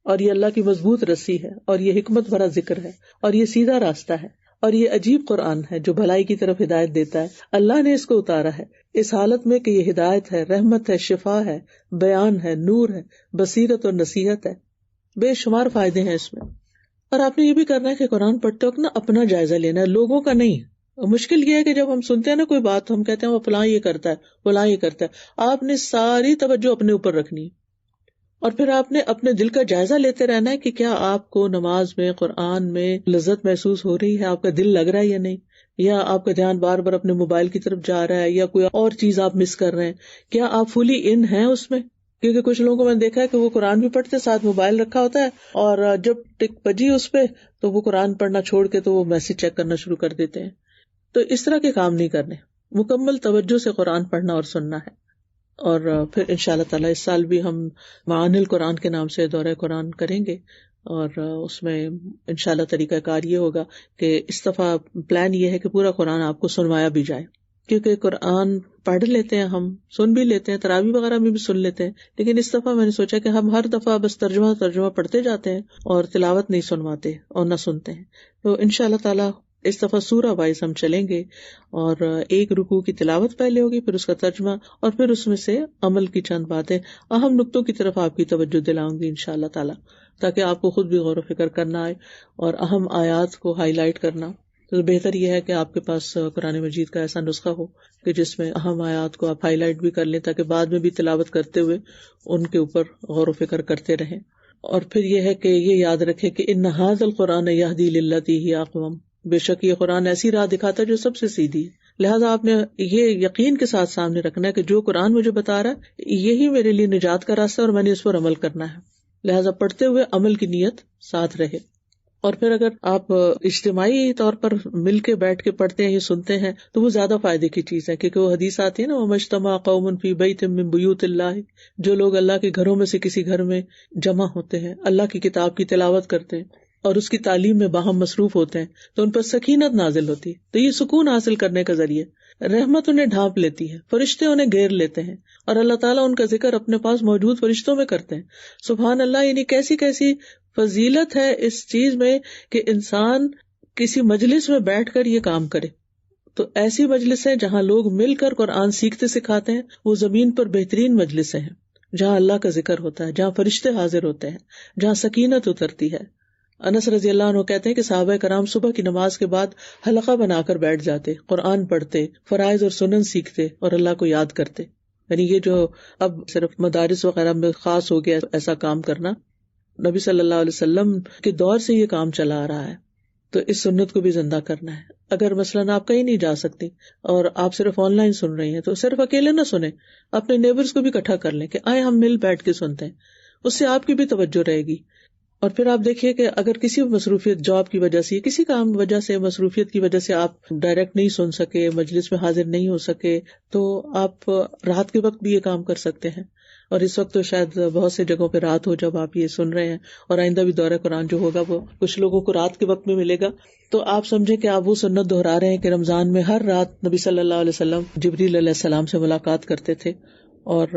A: اور یہ اللہ کی مضبوط رسی ہے، اور یہ حکمت بھرا ذکر ہے، اور یہ سیدھا راستہ ہے، اور یہ عجیب قرآن ہے جو بھلائی کی طرف ہدایت دیتا ہے۔ اللہ نے اس کو اتارا ہے اس حالت میں کہ یہ ہدایت ہے، رحمت ہے، شفا ہے، بیان ہے، نور ہے، بصیرت اور نصیحت ہے، بے شمار فائدے ہیں اس میں۔ اور آپ نے یہ بھی کرنا ہے کہ قرآن پڑھتے وقت نا اپنا جائزہ لینا ہے، لوگوں کا نہیں۔ مشکل یہ ہے کہ جب ہم سنتے ہیں نا کوئی بات، ہم کہتے ہیں وہ فلاں یہ کرتا ہے، فلاں یہ کرتا ہے، آپ نے ساری توجہ اپنے اوپر رکھنی ہے، اور پھر آپ نے اپنے دل کا جائزہ لیتے رہنا ہے کہ کیا آپ کو نماز میں، قرآن میں لذت محسوس ہو رہی ہے، آپ کا دل لگ رہا ہے یا نہیں، یا آپ کا دھیان بار بار اپنے موبائل کی طرف جا رہا ہے، یا کوئی اور چیز آپ مس کر رہے ہیں، کیا آپ فلی ان ہیں اس میں؟ کیونکہ کچھ لوگوں کو میں نے دیکھا ہے کہ وہ قرآن بھی پڑھتے ساتھ موبائل رکھا ہوتا ہے، اور جب ٹک بجی اس پہ تو وہ قرآن پڑھنا چھوڑ کے تو وہ میسج چیک کرنا شروع کر دیتے ہیں۔ تو اس طرح کے کام نہیں کرنے، مکمل توجہ سے قرآن پڑھنا اور سننا ہے۔ اور پھر انشاءاللہ تعالیٰ اس سال بھی ہم معانی القرآن کے نام سے دورہ قرآن کریں گے، اور اس میں انشاءاللہ طریقہ کار یہ ہوگا کہ اس دفعہ پلان یہ ہے کہ پورا قرآن آپ کو سنوایا بھی جائے، کیونکہ قرآن پڑھ لیتے ہیں، ہم سن بھی لیتے ہیں، تراویح وغیرہ میں بھی سن لیتے ہیں، لیکن اس دفعہ میں نے سوچا کہ ہم ہر دفعہ بس ترجمہ پڑھتے جاتے ہیں اور تلاوت نہیں سنواتے اور نہ سنتے ہیں۔ تو انشاءاللہ تعالیٰ اس دفعہ سورہ وائز ہم چلیں گے، اور ایک رکوع کی تلاوت پہلے ہوگی، پھر اس کا ترجمہ، اور پھر اس میں سے عمل کی چند باتیں، اہم نقطوں کی طرف آپ کی توجہ دلاؤں گی انشاءاللہ تعالیٰ، تاکہ آپ کو خود بھی غور و فکر کرنا آئے اور اہم آیات کو ہائی لائٹ کرنا تو بہتر یہ ہے کہ آپ کے پاس قرآن مجید کا ایسا نسخہ ہو کہ جس میں اہم آیات کو آپ ہائی لائٹ بھی کر لیں تاکہ بعد میں بھی تلاوت کرتے ہوئے ان کے اوپر غور و فکر کرتے رہیں. اور پھر یہ ہے کہ یہ یاد رکھے کہ ان ھذا القرآن یہدی للتی ہی اقوم، بے شک یہ قرآن ایسی راہ دکھاتا ہے جو سب سے سیدھی ہے. لہٰذا آپ نے یہ یقین کے ساتھ سامنے رکھنا ہے کہ جو قرآن مجھے بتا رہا ہے یہی میرے لیے نجات کا راستہ اور میں نے اس پر عمل کرنا ہے. لہٰذا پڑھتے ہوئے عمل کی نیت ساتھ رہے. اور پھر اگر آپ اجتماعی طور پر مل کے بیٹھ کے پڑھتے ہیں یا سنتے ہیں تو وہ زیادہ فائدے کی چیز ہے، کیونکہ وہ حدیث آتی ہے نا، وَمَا اجْتَمَعَ قَوْمٌ فِي بَيْتٍ مِّن بُيُوتِ اللَّهِ، جو لوگ اللہ کے گھروں میں سے کسی گھر میں جمع ہوتے ہیں، اللہ کی کتاب کی تلاوت کرتے ہیں اور اس کی تعلیم میں باہم مصروف ہوتے ہیں تو ان پر سکینت نازل ہوتی ہے. تو یہ سکون حاصل کرنے کا ذریعہ، رحمت انہیں ڈھانپ لیتی ہے، فرشتے انہیں گھیر لیتے ہیں اور اللہ تعالیٰ ان کا ذکر اپنے پاس موجود فرشتوں میں کرتے ہیں. سبحان اللہ، یعنی کیسی کیسی فضیلت ہے اس چیز میں کہ انسان کسی مجلس میں بیٹھ کر یہ کام کرے. تو ایسی مجلسیں جہاں لوگ مل کر قرآن سیکھتے سکھاتے ہیں وہ زمین پر بہترین مجلسیں ہیں، جہاں اللہ کا ذکر ہوتا ہے، جہاں فرشتے حاضر ہوتے ہیں، جہاں سکینت اترتی ہے. انس رضی اللہ عنہ کہتے ہیں کہ صحابہ کرام صبح کی نماز کے بعد حلقہ بنا کر بیٹھ جاتے، قرآن پڑھتے، فرائض اور سنن سیکھتے اور اللہ کو یاد کرتے. یعنی یہ جو اب صرف مدارس وغیرہ میں خاص ہو گیا ایسا کام کرنا، نبی صلی اللہ علیہ وسلم کے دور سے یہ کام چلا آ رہا ہے. تو اس سنت کو بھی زندہ کرنا ہے. اگر مثلاً آپ کہیں نہیں جا سکتی اور آپ صرف آن لائن سن رہی ہیں تو صرف اکیلے نہ سنیں، اپنے نیبرز کو بھی اکٹھا کر لیں کہ آئے ہم مل بیٹھ کے سنتے ہیں. اس سے آپ کی بھی توجہ رہے گی. اور پھر آپ دیکھیے کہ اگر کسی مصروفیت، جاب کی وجہ سے، کسی کام کی وجہ سے، مصروفیت کی وجہ سے آپ ڈائریکٹ نہیں سن سکے، مجلس میں حاضر نہیں ہو سکے، تو آپ رات کے وقت بھی یہ کام کر سکتے ہیں. اور اس وقت تو شاید بہت سے جگہوں پہ رات ہو جب آپ یہ سن رہے ہیں، اور آئندہ بھی دورہ قرآن جو ہوگا وہ کچھ لوگوں کو رات کے وقت میں ملے گا. تو آپ سمجھیں کہ آپ وہ سنت دہرا رہے ہیں کہ رمضان میں ہر رات نبی صلی اللہ علیہ وسلم جبریل علیہ السلام سے ملاقات کرتے تھے اور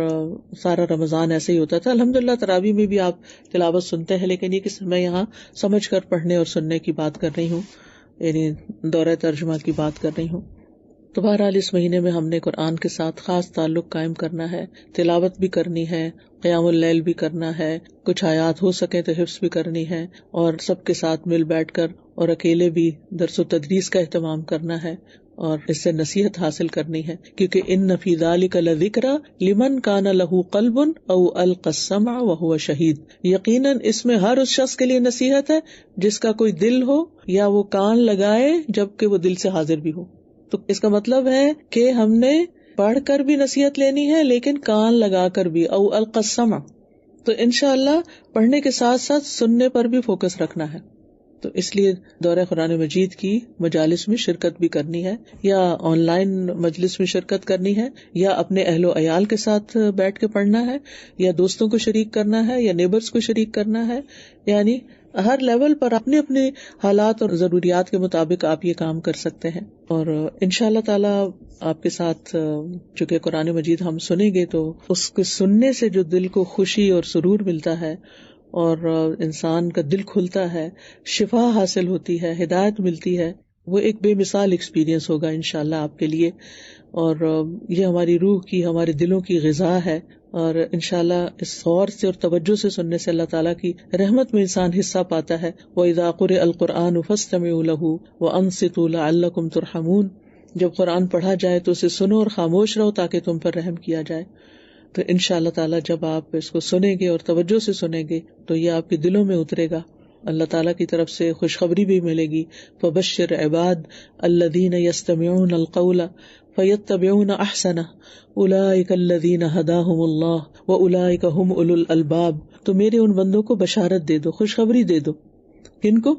A: سارا رمضان ایسے ہی ہوتا تھا. الحمدللہ تراویح میں بھی آپ تلاوت سنتے ہیں، لیکن یہ کہ میں یہاں سمجھ کر پڑھنے اور سننے کی بات کر رہی ہوں، یعنی دورہ ترجمہ کی بات کر رہی ہوں. تو بہرحال اس مہینے میں ہم نے قرآن کے ساتھ خاص تعلق قائم کرنا ہے، تلاوت بھی کرنی ہے، قیام اللیل بھی کرنا ہے، کچھ آیات ہو سکے تو حفظ بھی کرنی ہے، اور سب کے ساتھ مل بیٹھ کر اور اکیلے بھی درس و تدریس کا اہتمام کرنا ہے اور اس سے نصیحت حاصل کرنی ہے. کیونکہ ان فی ذلک لذکر لمن کان لہ قلب او القی السمع وہو شہید، یقیناً اس میں ہر اس شخص کے لیے نصیحت ہے جس کا کوئی دل ہو یا وہ کان لگائے جبکہ وہ دل سے حاضر بھی ہو. تو اس کا مطلب ہے کہ ہم نے پڑھ کر بھی نصیحت لینی ہے لیکن کان لگا کر بھی، او القی السمع. تو انشاءاللہ پڑھنے کے ساتھ ساتھ سننے پر بھی فوکس رکھنا ہے. تو اس لیے دورہ قرآن مجید کی مجالس میں شرکت بھی کرنی ہے، یا آن لائن مجلس میں شرکت کرنی ہے، یا اپنے اہل و عیال کے ساتھ بیٹھ کے پڑھنا ہے، یا دوستوں کو شریک کرنا ہے، یا نیبرز کو شریک کرنا ہے. یعنی ہر لیول پر اپنے اپنے حالات اور ضروریات کے مطابق آپ یہ کام کر سکتے ہیں. اور انشاءاللہ تعالی آپ کے ساتھ چونکہ قرآن مجید ہم سنیں گے تو اس کے سننے سے جو دل کو خوشی اور سرور ملتا ہے اور انسان کا دل کھلتا ہے، شفا حاصل ہوتی ہے، ہدایت ملتی ہے، وہ ایک بے مثال ایکسپیرینس ہوگا انشاءاللہ آپ کے لیے. اور یہ ہماری روح کی، ہمارے دلوں کی غذا ہے. اور انشاءاللہ اس غور سے اور توجہ سے سننے سے اللہ تعالیٰ کی رحمت میں انسان حصہ پاتا ہے. وَإِذَا قُرِئَ الْقُرْآنُ فَاسْتَمِعُوا لَهُ وَأَنصِتُوا لَعَلَّكُمْ تُرْحَمُونَ. جب قرآن پڑھا جائے تو اسے سنو اور خاموش رہو تاکہ تم پر رحم کیا جائے. تو انشاءاللہ تعالیٰ جب آپ اس کو سنیں گے اور توجہ سے سنیں گے تو یہ آپ کے دلوں میں اترے گا. اللہ تعالیٰ کی طرف سے خوشخبری بھی ملے گی. فَبَشِّرْ عِبَادِ الَّذِينَ يَسْتَمِعُونَ الْقَوْلَ فَيَتَّبِعُونَ أَحْسَنَهُ أُولَئِكَ الَّذِينَ هَدَاهُمُ اللَّهُ وَأُولَئِكَ هُمْ أُولُو الْأَلْبَابِ. تو میرے ان بندوں کو بشارت دے دو، خوشخبری دے دو. کن کو؟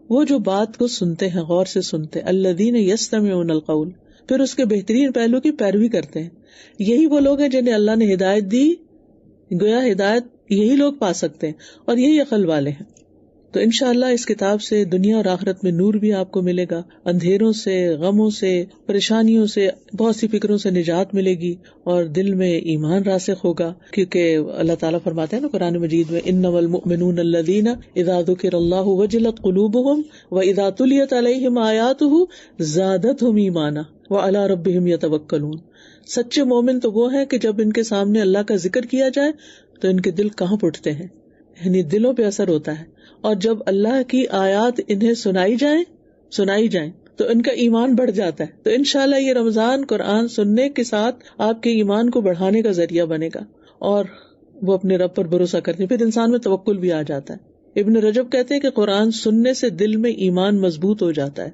A: وہ جو بات کو سنتے ہیں، غور سے سنتے. الَّذِينَ يَسْتَمِعُونَ الْقَوْلَ، پھر اس کے بہترین پہلو کی پیروی کرتے ہیں. یہی وہ لوگ ہیں جنہیں اللہ نے ہدایت دی. گویا ہدایت یہی لوگ پا سکتے ہیں اور یہی عقل والے ہیں. تو انشاءاللہ اس کتاب سے دنیا اور آخرت میں نور بھی آپ کو ملے گا، اندھیروں سے، غموں سے، پریشانیوں سے، بہت سی فکروں سے نجات ملے گی اور دل میں ایمان راسخ ہوگا. کیونکہ اللہ تعالیٰ فرماتے ہیں نا قرآن مجید میں، انما المؤمنون الذین اذا ذکر اللہ وجلت قلوبہم واذا تلیت علیہم آیاتہ زادتہم ایمانا وعلی ربہم یتوکلون. سچے مومن تو وہ ہیں کہ جب ان کے سامنے اللہ کا ذکر کیا جائے تو ان کے دل کانپ اٹھتے ہیں، یعنی دلوں پہ اثر ہوتا ہے. اور جب اللہ کی آیات انہیں سنائی جائیں تو ان کا ایمان بڑھ جاتا ہے. تو انشاءاللہ یہ رمضان قرآن سننے کے ساتھ آپ کے ایمان کو بڑھانے کا ذریعہ بنے گا اور وہ اپنے رب پر بھروسہ کرتے ہیں. پھر انسان میں توکل بھی آ جاتا ہے. ابن رجب کہتے ہیں کہ قرآن سننے سے دل میں ایمان مضبوط ہو جاتا ہے,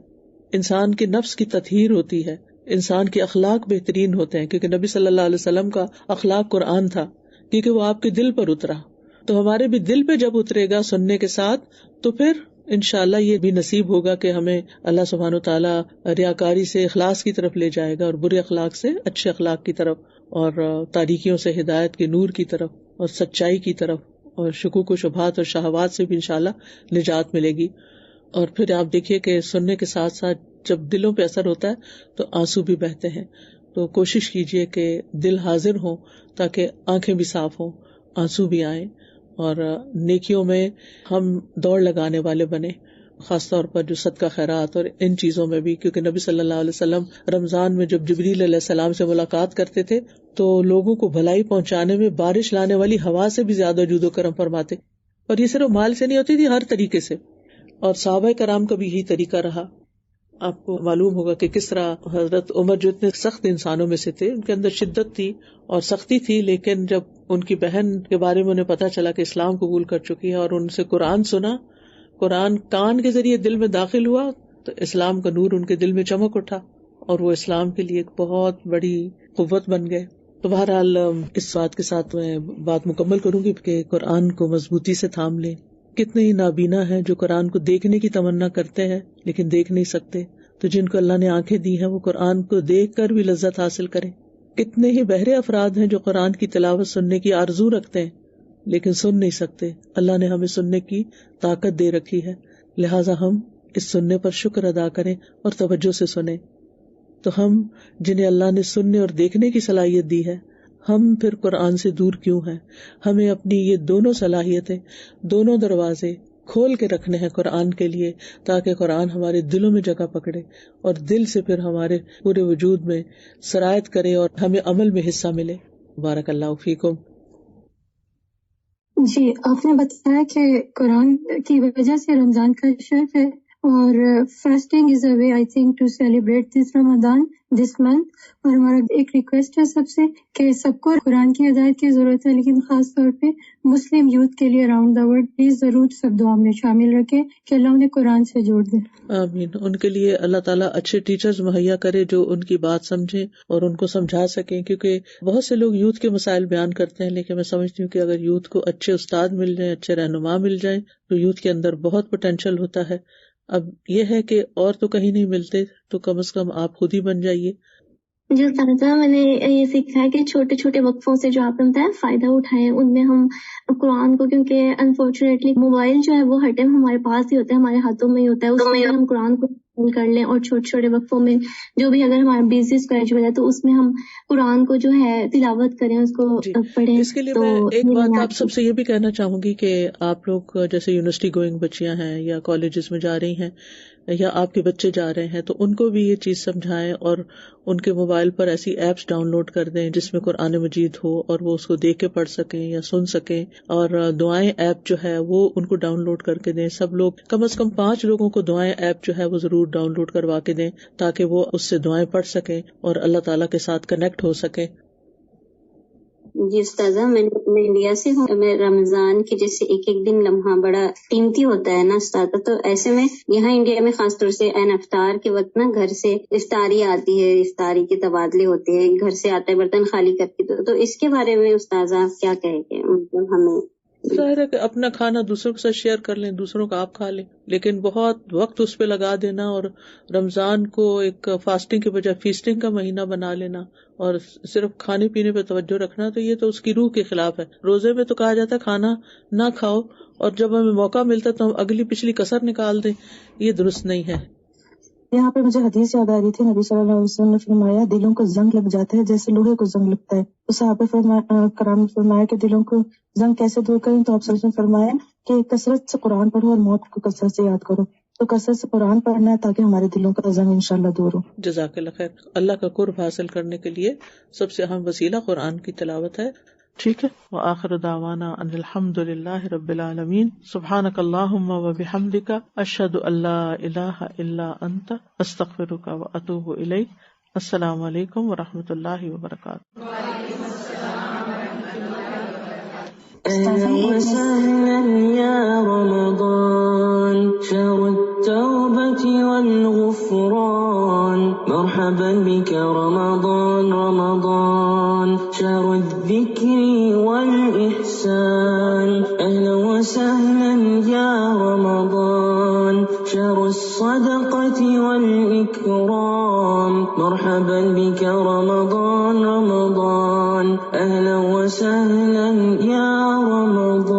A: انسان کے نفس کی تطہیر ہوتی ہے, انسان کے اخلاق بہترین ہوتے ہیں, کیونکہ نبی صلی اللہ علیہ وسلم کا اخلاق قرآن تھا, کیونکہ وہ آپ کے دل پر اترا. تو ہمارے بھی دل پہ جب اترے گا سننے کے ساتھ, تو پھر انشاءاللہ یہ بھی نصیب ہوگا کہ ہمیں اللہ سبحانہ و تعالیٰ ریاکاری سے اخلاص کی طرف لے جائے گا, اور برے اخلاق سے اچھے اخلاق کی طرف, اور تاریکیوں سے ہدایت کے نور کی طرف, اور سچائی کی طرف, اور شکوک و شبہات اور شہوات سے بھی انشاءاللہ نجات ملے گی. اور پھر آپ دیکھیے کہ سننے کے ساتھ ساتھ جب دلوں پہ اثر ہوتا ہے تو آنسو بھی بہتے ہیں. تو کوشش کیجئے کہ دل حاضر ہوں تاکہ آنکھیں بھی صاف ہوں, آنسو بھی آئیں, اور نیکیوں میں ہم دوڑ لگانے والے بنے, خاص طور پر جو صدقہ خیرات اور ان چیزوں میں بھی, کیونکہ نبی صلی اللہ علیہ وسلم رمضان میں جب جبریل علیہ السلام سے ملاقات کرتے تھے تو لوگوں کو بھلائی پہنچانے میں بارش لانے والی ہوا سے بھی زیادہ جود و کرم فرماتے. اور یہ صرف مال سے نہیں ہوتی تھی, ہر طریقے سے. اور صحابہ کرام کا بھی یہی طریقہ رہا. آپ کو معلوم ہوگا کہ کس طرح حضرت عمر جو اتنے سخت انسانوں میں سے تھے, ان کے اندر شدت تھی اور سختی تھی, لیکن جب ان کی بہن کے بارے میں انہیں پتا چلا کہ اسلام قبول کر چکی ہے اور ان سے قرآن سنا, قرآن کان کے ذریعے دل میں داخل ہوا, تو اسلام کا نور ان کے دل میں چمک اٹھا اور وہ اسلام کے لیے ایک بہت بڑی قوت بن گئے. تو بہرحال اس بات کے ساتھ میں بات مکمل کروں گی کہ قرآن کو مضبوطی سے تھام لیں. کتنے ہی نابینا ہیں جو قرآن کو دیکھنے کی تمنا کرتے ہیں لیکن دیکھ نہیں سکتے, تو جن کو اللہ نے آنکھیں دی ہیں وہ قرآن کو دیکھ کر بھی لذت حاصل کریں. کتنے ہی بہرے افراد ہیں جو قرآن کی تلاوت سننے کی آرزو رکھتے ہیں لیکن سن نہیں سکتے. اللہ نے ہمیں سننے کی طاقت دے رکھی ہے, لہٰذا ہم اس سننے پر شکر ادا کریں اور توجہ سے سنیں. تو ہم جنہیں اللہ نے سننے اور دیکھنے کی صلاحیت دی ہے, ہم پھر قرآن سے دور کیوں ہیں؟ ہمیں اپنی یہ دونوں صلاحیتیں, دونوں دروازے کھول کے رکھنے ہیں قرآن کے لیے, تاکہ قرآن ہمارے دلوں میں جگہ پکڑے اور دل سے پھر ہمارے پورے وجود میں سرایت کرے اور ہمیں عمل میں حصہ ملے. بارک اللہ فیکم.
F: جی, آپ نے بتایا کہ قرآن کی وجہ سے رمضان کا شرف ہے, اور fasting is a way I think to celebrate this Ramadan this month. اور ہمارا ایک ریکویسٹ ہے سب سے کہ سب کو قرآن کی ہدایت کی ضرورت ہے, لیکن خاص طور پہ مسلم یوتھ کے لیے اراؤنڈ دا ورلڈ پلیز ضرور سب دعا میں شامل رکھیں کہ اللہ انہیں قرآن سے جوڑ دے.
A: آمین. ان کے لیے اللہ تعالیٰ اچھے ٹیچرز مہیا کرے جو ان کی بات سمجھیں اور ان کو سمجھا سکیں, کیونکہ بہت سے لوگ یوتھ کے مسائل بیان کرتے ہیں, لیکن میں سمجھتی ہوں کہ اگر یوتھ کو اچھے استاد مل جائیں, اچھے رہنما مل جائیں, تو یوتھ کے اندر بہت پوٹینشیل ہوتا ہے. اب یہ ہے کہ اور تو کہیں نہیں ملتے, تو کم از کم آپ خود ہی بن جائیے.
G: جو استاذہ میں نے یہ سیکھا ہے کہ چھوٹے چھوٹے وقفوں سے جو آپ نے بتایا فائدہ اٹھائیں, ان میں ہم قرآن کو, کیونکہ انفارچونیٹلی موبائل جو ہے وہ ہر ٹائم ہمارے پاس ہی ہوتا ہے, ہمارے ہاتھوں میں ہی ہوتا ہے, اس میں ہم قرآن کو کر لیں اور چھوٹے چھوٹے وقفوں میں جو بھی اگر ہمارا بزی اسکیجول ہے تو اس میں ہم قرآن کو جو ہے تلاوت کریں, اس کو پڑھیں.
A: اس کے لیے میں ایک بات آپ سب سے یہ بھی کہنا چاہوں گی کہ آپ لوگ جیسے یونیورسٹی گوئنگ بچیاں ہیں یا کالجز میں جا رہی ہیں یا آپ کے بچے جا رہے ہیں, تو ان کو بھی یہ چیز سمجھائیں اور ان کے موبائل پر ایسی ایپس ڈاؤن لوڈ کر دیں جس میں قرآن مجید ہو اور وہ اس کو دیکھ کے پڑھ سکیں یا سن سکیں. اور دعائیں ایپ جو ہے وہ ان کو ڈاؤن لوڈ کر کے دیں. سب لوگ کم از کم 5 لوگوں کو دعائیں ایپ جو ہے وہ ضرور ڈاؤن لوڈ کروا کے دیں, تاکہ وہ اس سے دعائیں پڑھ سکیں اور اللہ تعالیٰ کے ساتھ کنیکٹ ہو سکیں.
G: جی استاذہ, میں انڈیا سے ہوں. میں رمضان کے جیسے ایک ایک دن لمحہ بڑا قیمتی ہوتا ہے نا استاذہ, تو ایسے میں یہاں انڈیا میں خاص طور سے این افطار کے وقت نا گھر سے افطاری آتی ہے, افطاری کے تبادلے ہوتے ہیں, گھر سے آتا ہے برتن خالی کر کے, تو اس کے بارے میں استاذہ آپ کیا کہیں گے؟ مطلب ہمیں
A: ظاہر ہے کہ اپنا کھانا دوسروں کے ساتھ شیئر کر لیں, دوسروں کا آپ کھا لیں, لیکن بہت وقت اس پہ لگا دینا اور رمضان کو ایک فاسٹنگ کے بجائے فیسٹنگ کا مہینہ بنا لینا اور صرف کھانے پینے پہ توجہ رکھنا, تو یہ تو اس کی روح کے خلاف ہے. روزے میں تو کہا جاتا ہے کھانا نہ کھاؤ اور جب ہمیں موقع ملتا تو ہم اگلی پچھلی کسر نکال دیں, یہ درست نہیں ہے.
D: یہاں پہ مجھے حدیث یاد آ رہی تھی, نبی صلی اللہ علیہ وسلم نے فرمایا دلوں کو زنگ لگ جاتا ہے جیسے لوہے کو زنگ لگتا ہے. تو صحابہ کرام نے فرمایا کہ دلوں کو زنگ کیسے دور کریں, تو آپ صلی اللہ علیہ وسلم نے فرمایا کہ کثرت سے قرآن پڑھو اور موت کو کثرت سے یاد کرو. تو کثرت سے قرآن پڑھنا ہے تاکہ ہمارے دلوں کا زنگ انشاءاللہ دور ہو.
A: جزاک اللہ خیر. اللہ کا قرب حاصل کرنے کے لیے سب سے اہم وسیلہ قرآن کی تلاوت ہے. ٹھیک ہے. وآخر دعوانا ان الحمد للہ رب العالمین. سبحانک اللہم وبحمدک اشہد ان لا الہ الا انت استغفرک واتوب الیک. السلام علیکم ورحمۃ اللہ وبرکاتہ.
H: أهلا وسهلا يا رمضان شهر التوبة والغفران مرحبا بك رمضان رمضان شهر الذكر والإحسان أهلا وسهلا يا رمضان شهر الصدقة والإكرام مرحبا بك رمضان رمضان أهلا وسهلا يا رمضان.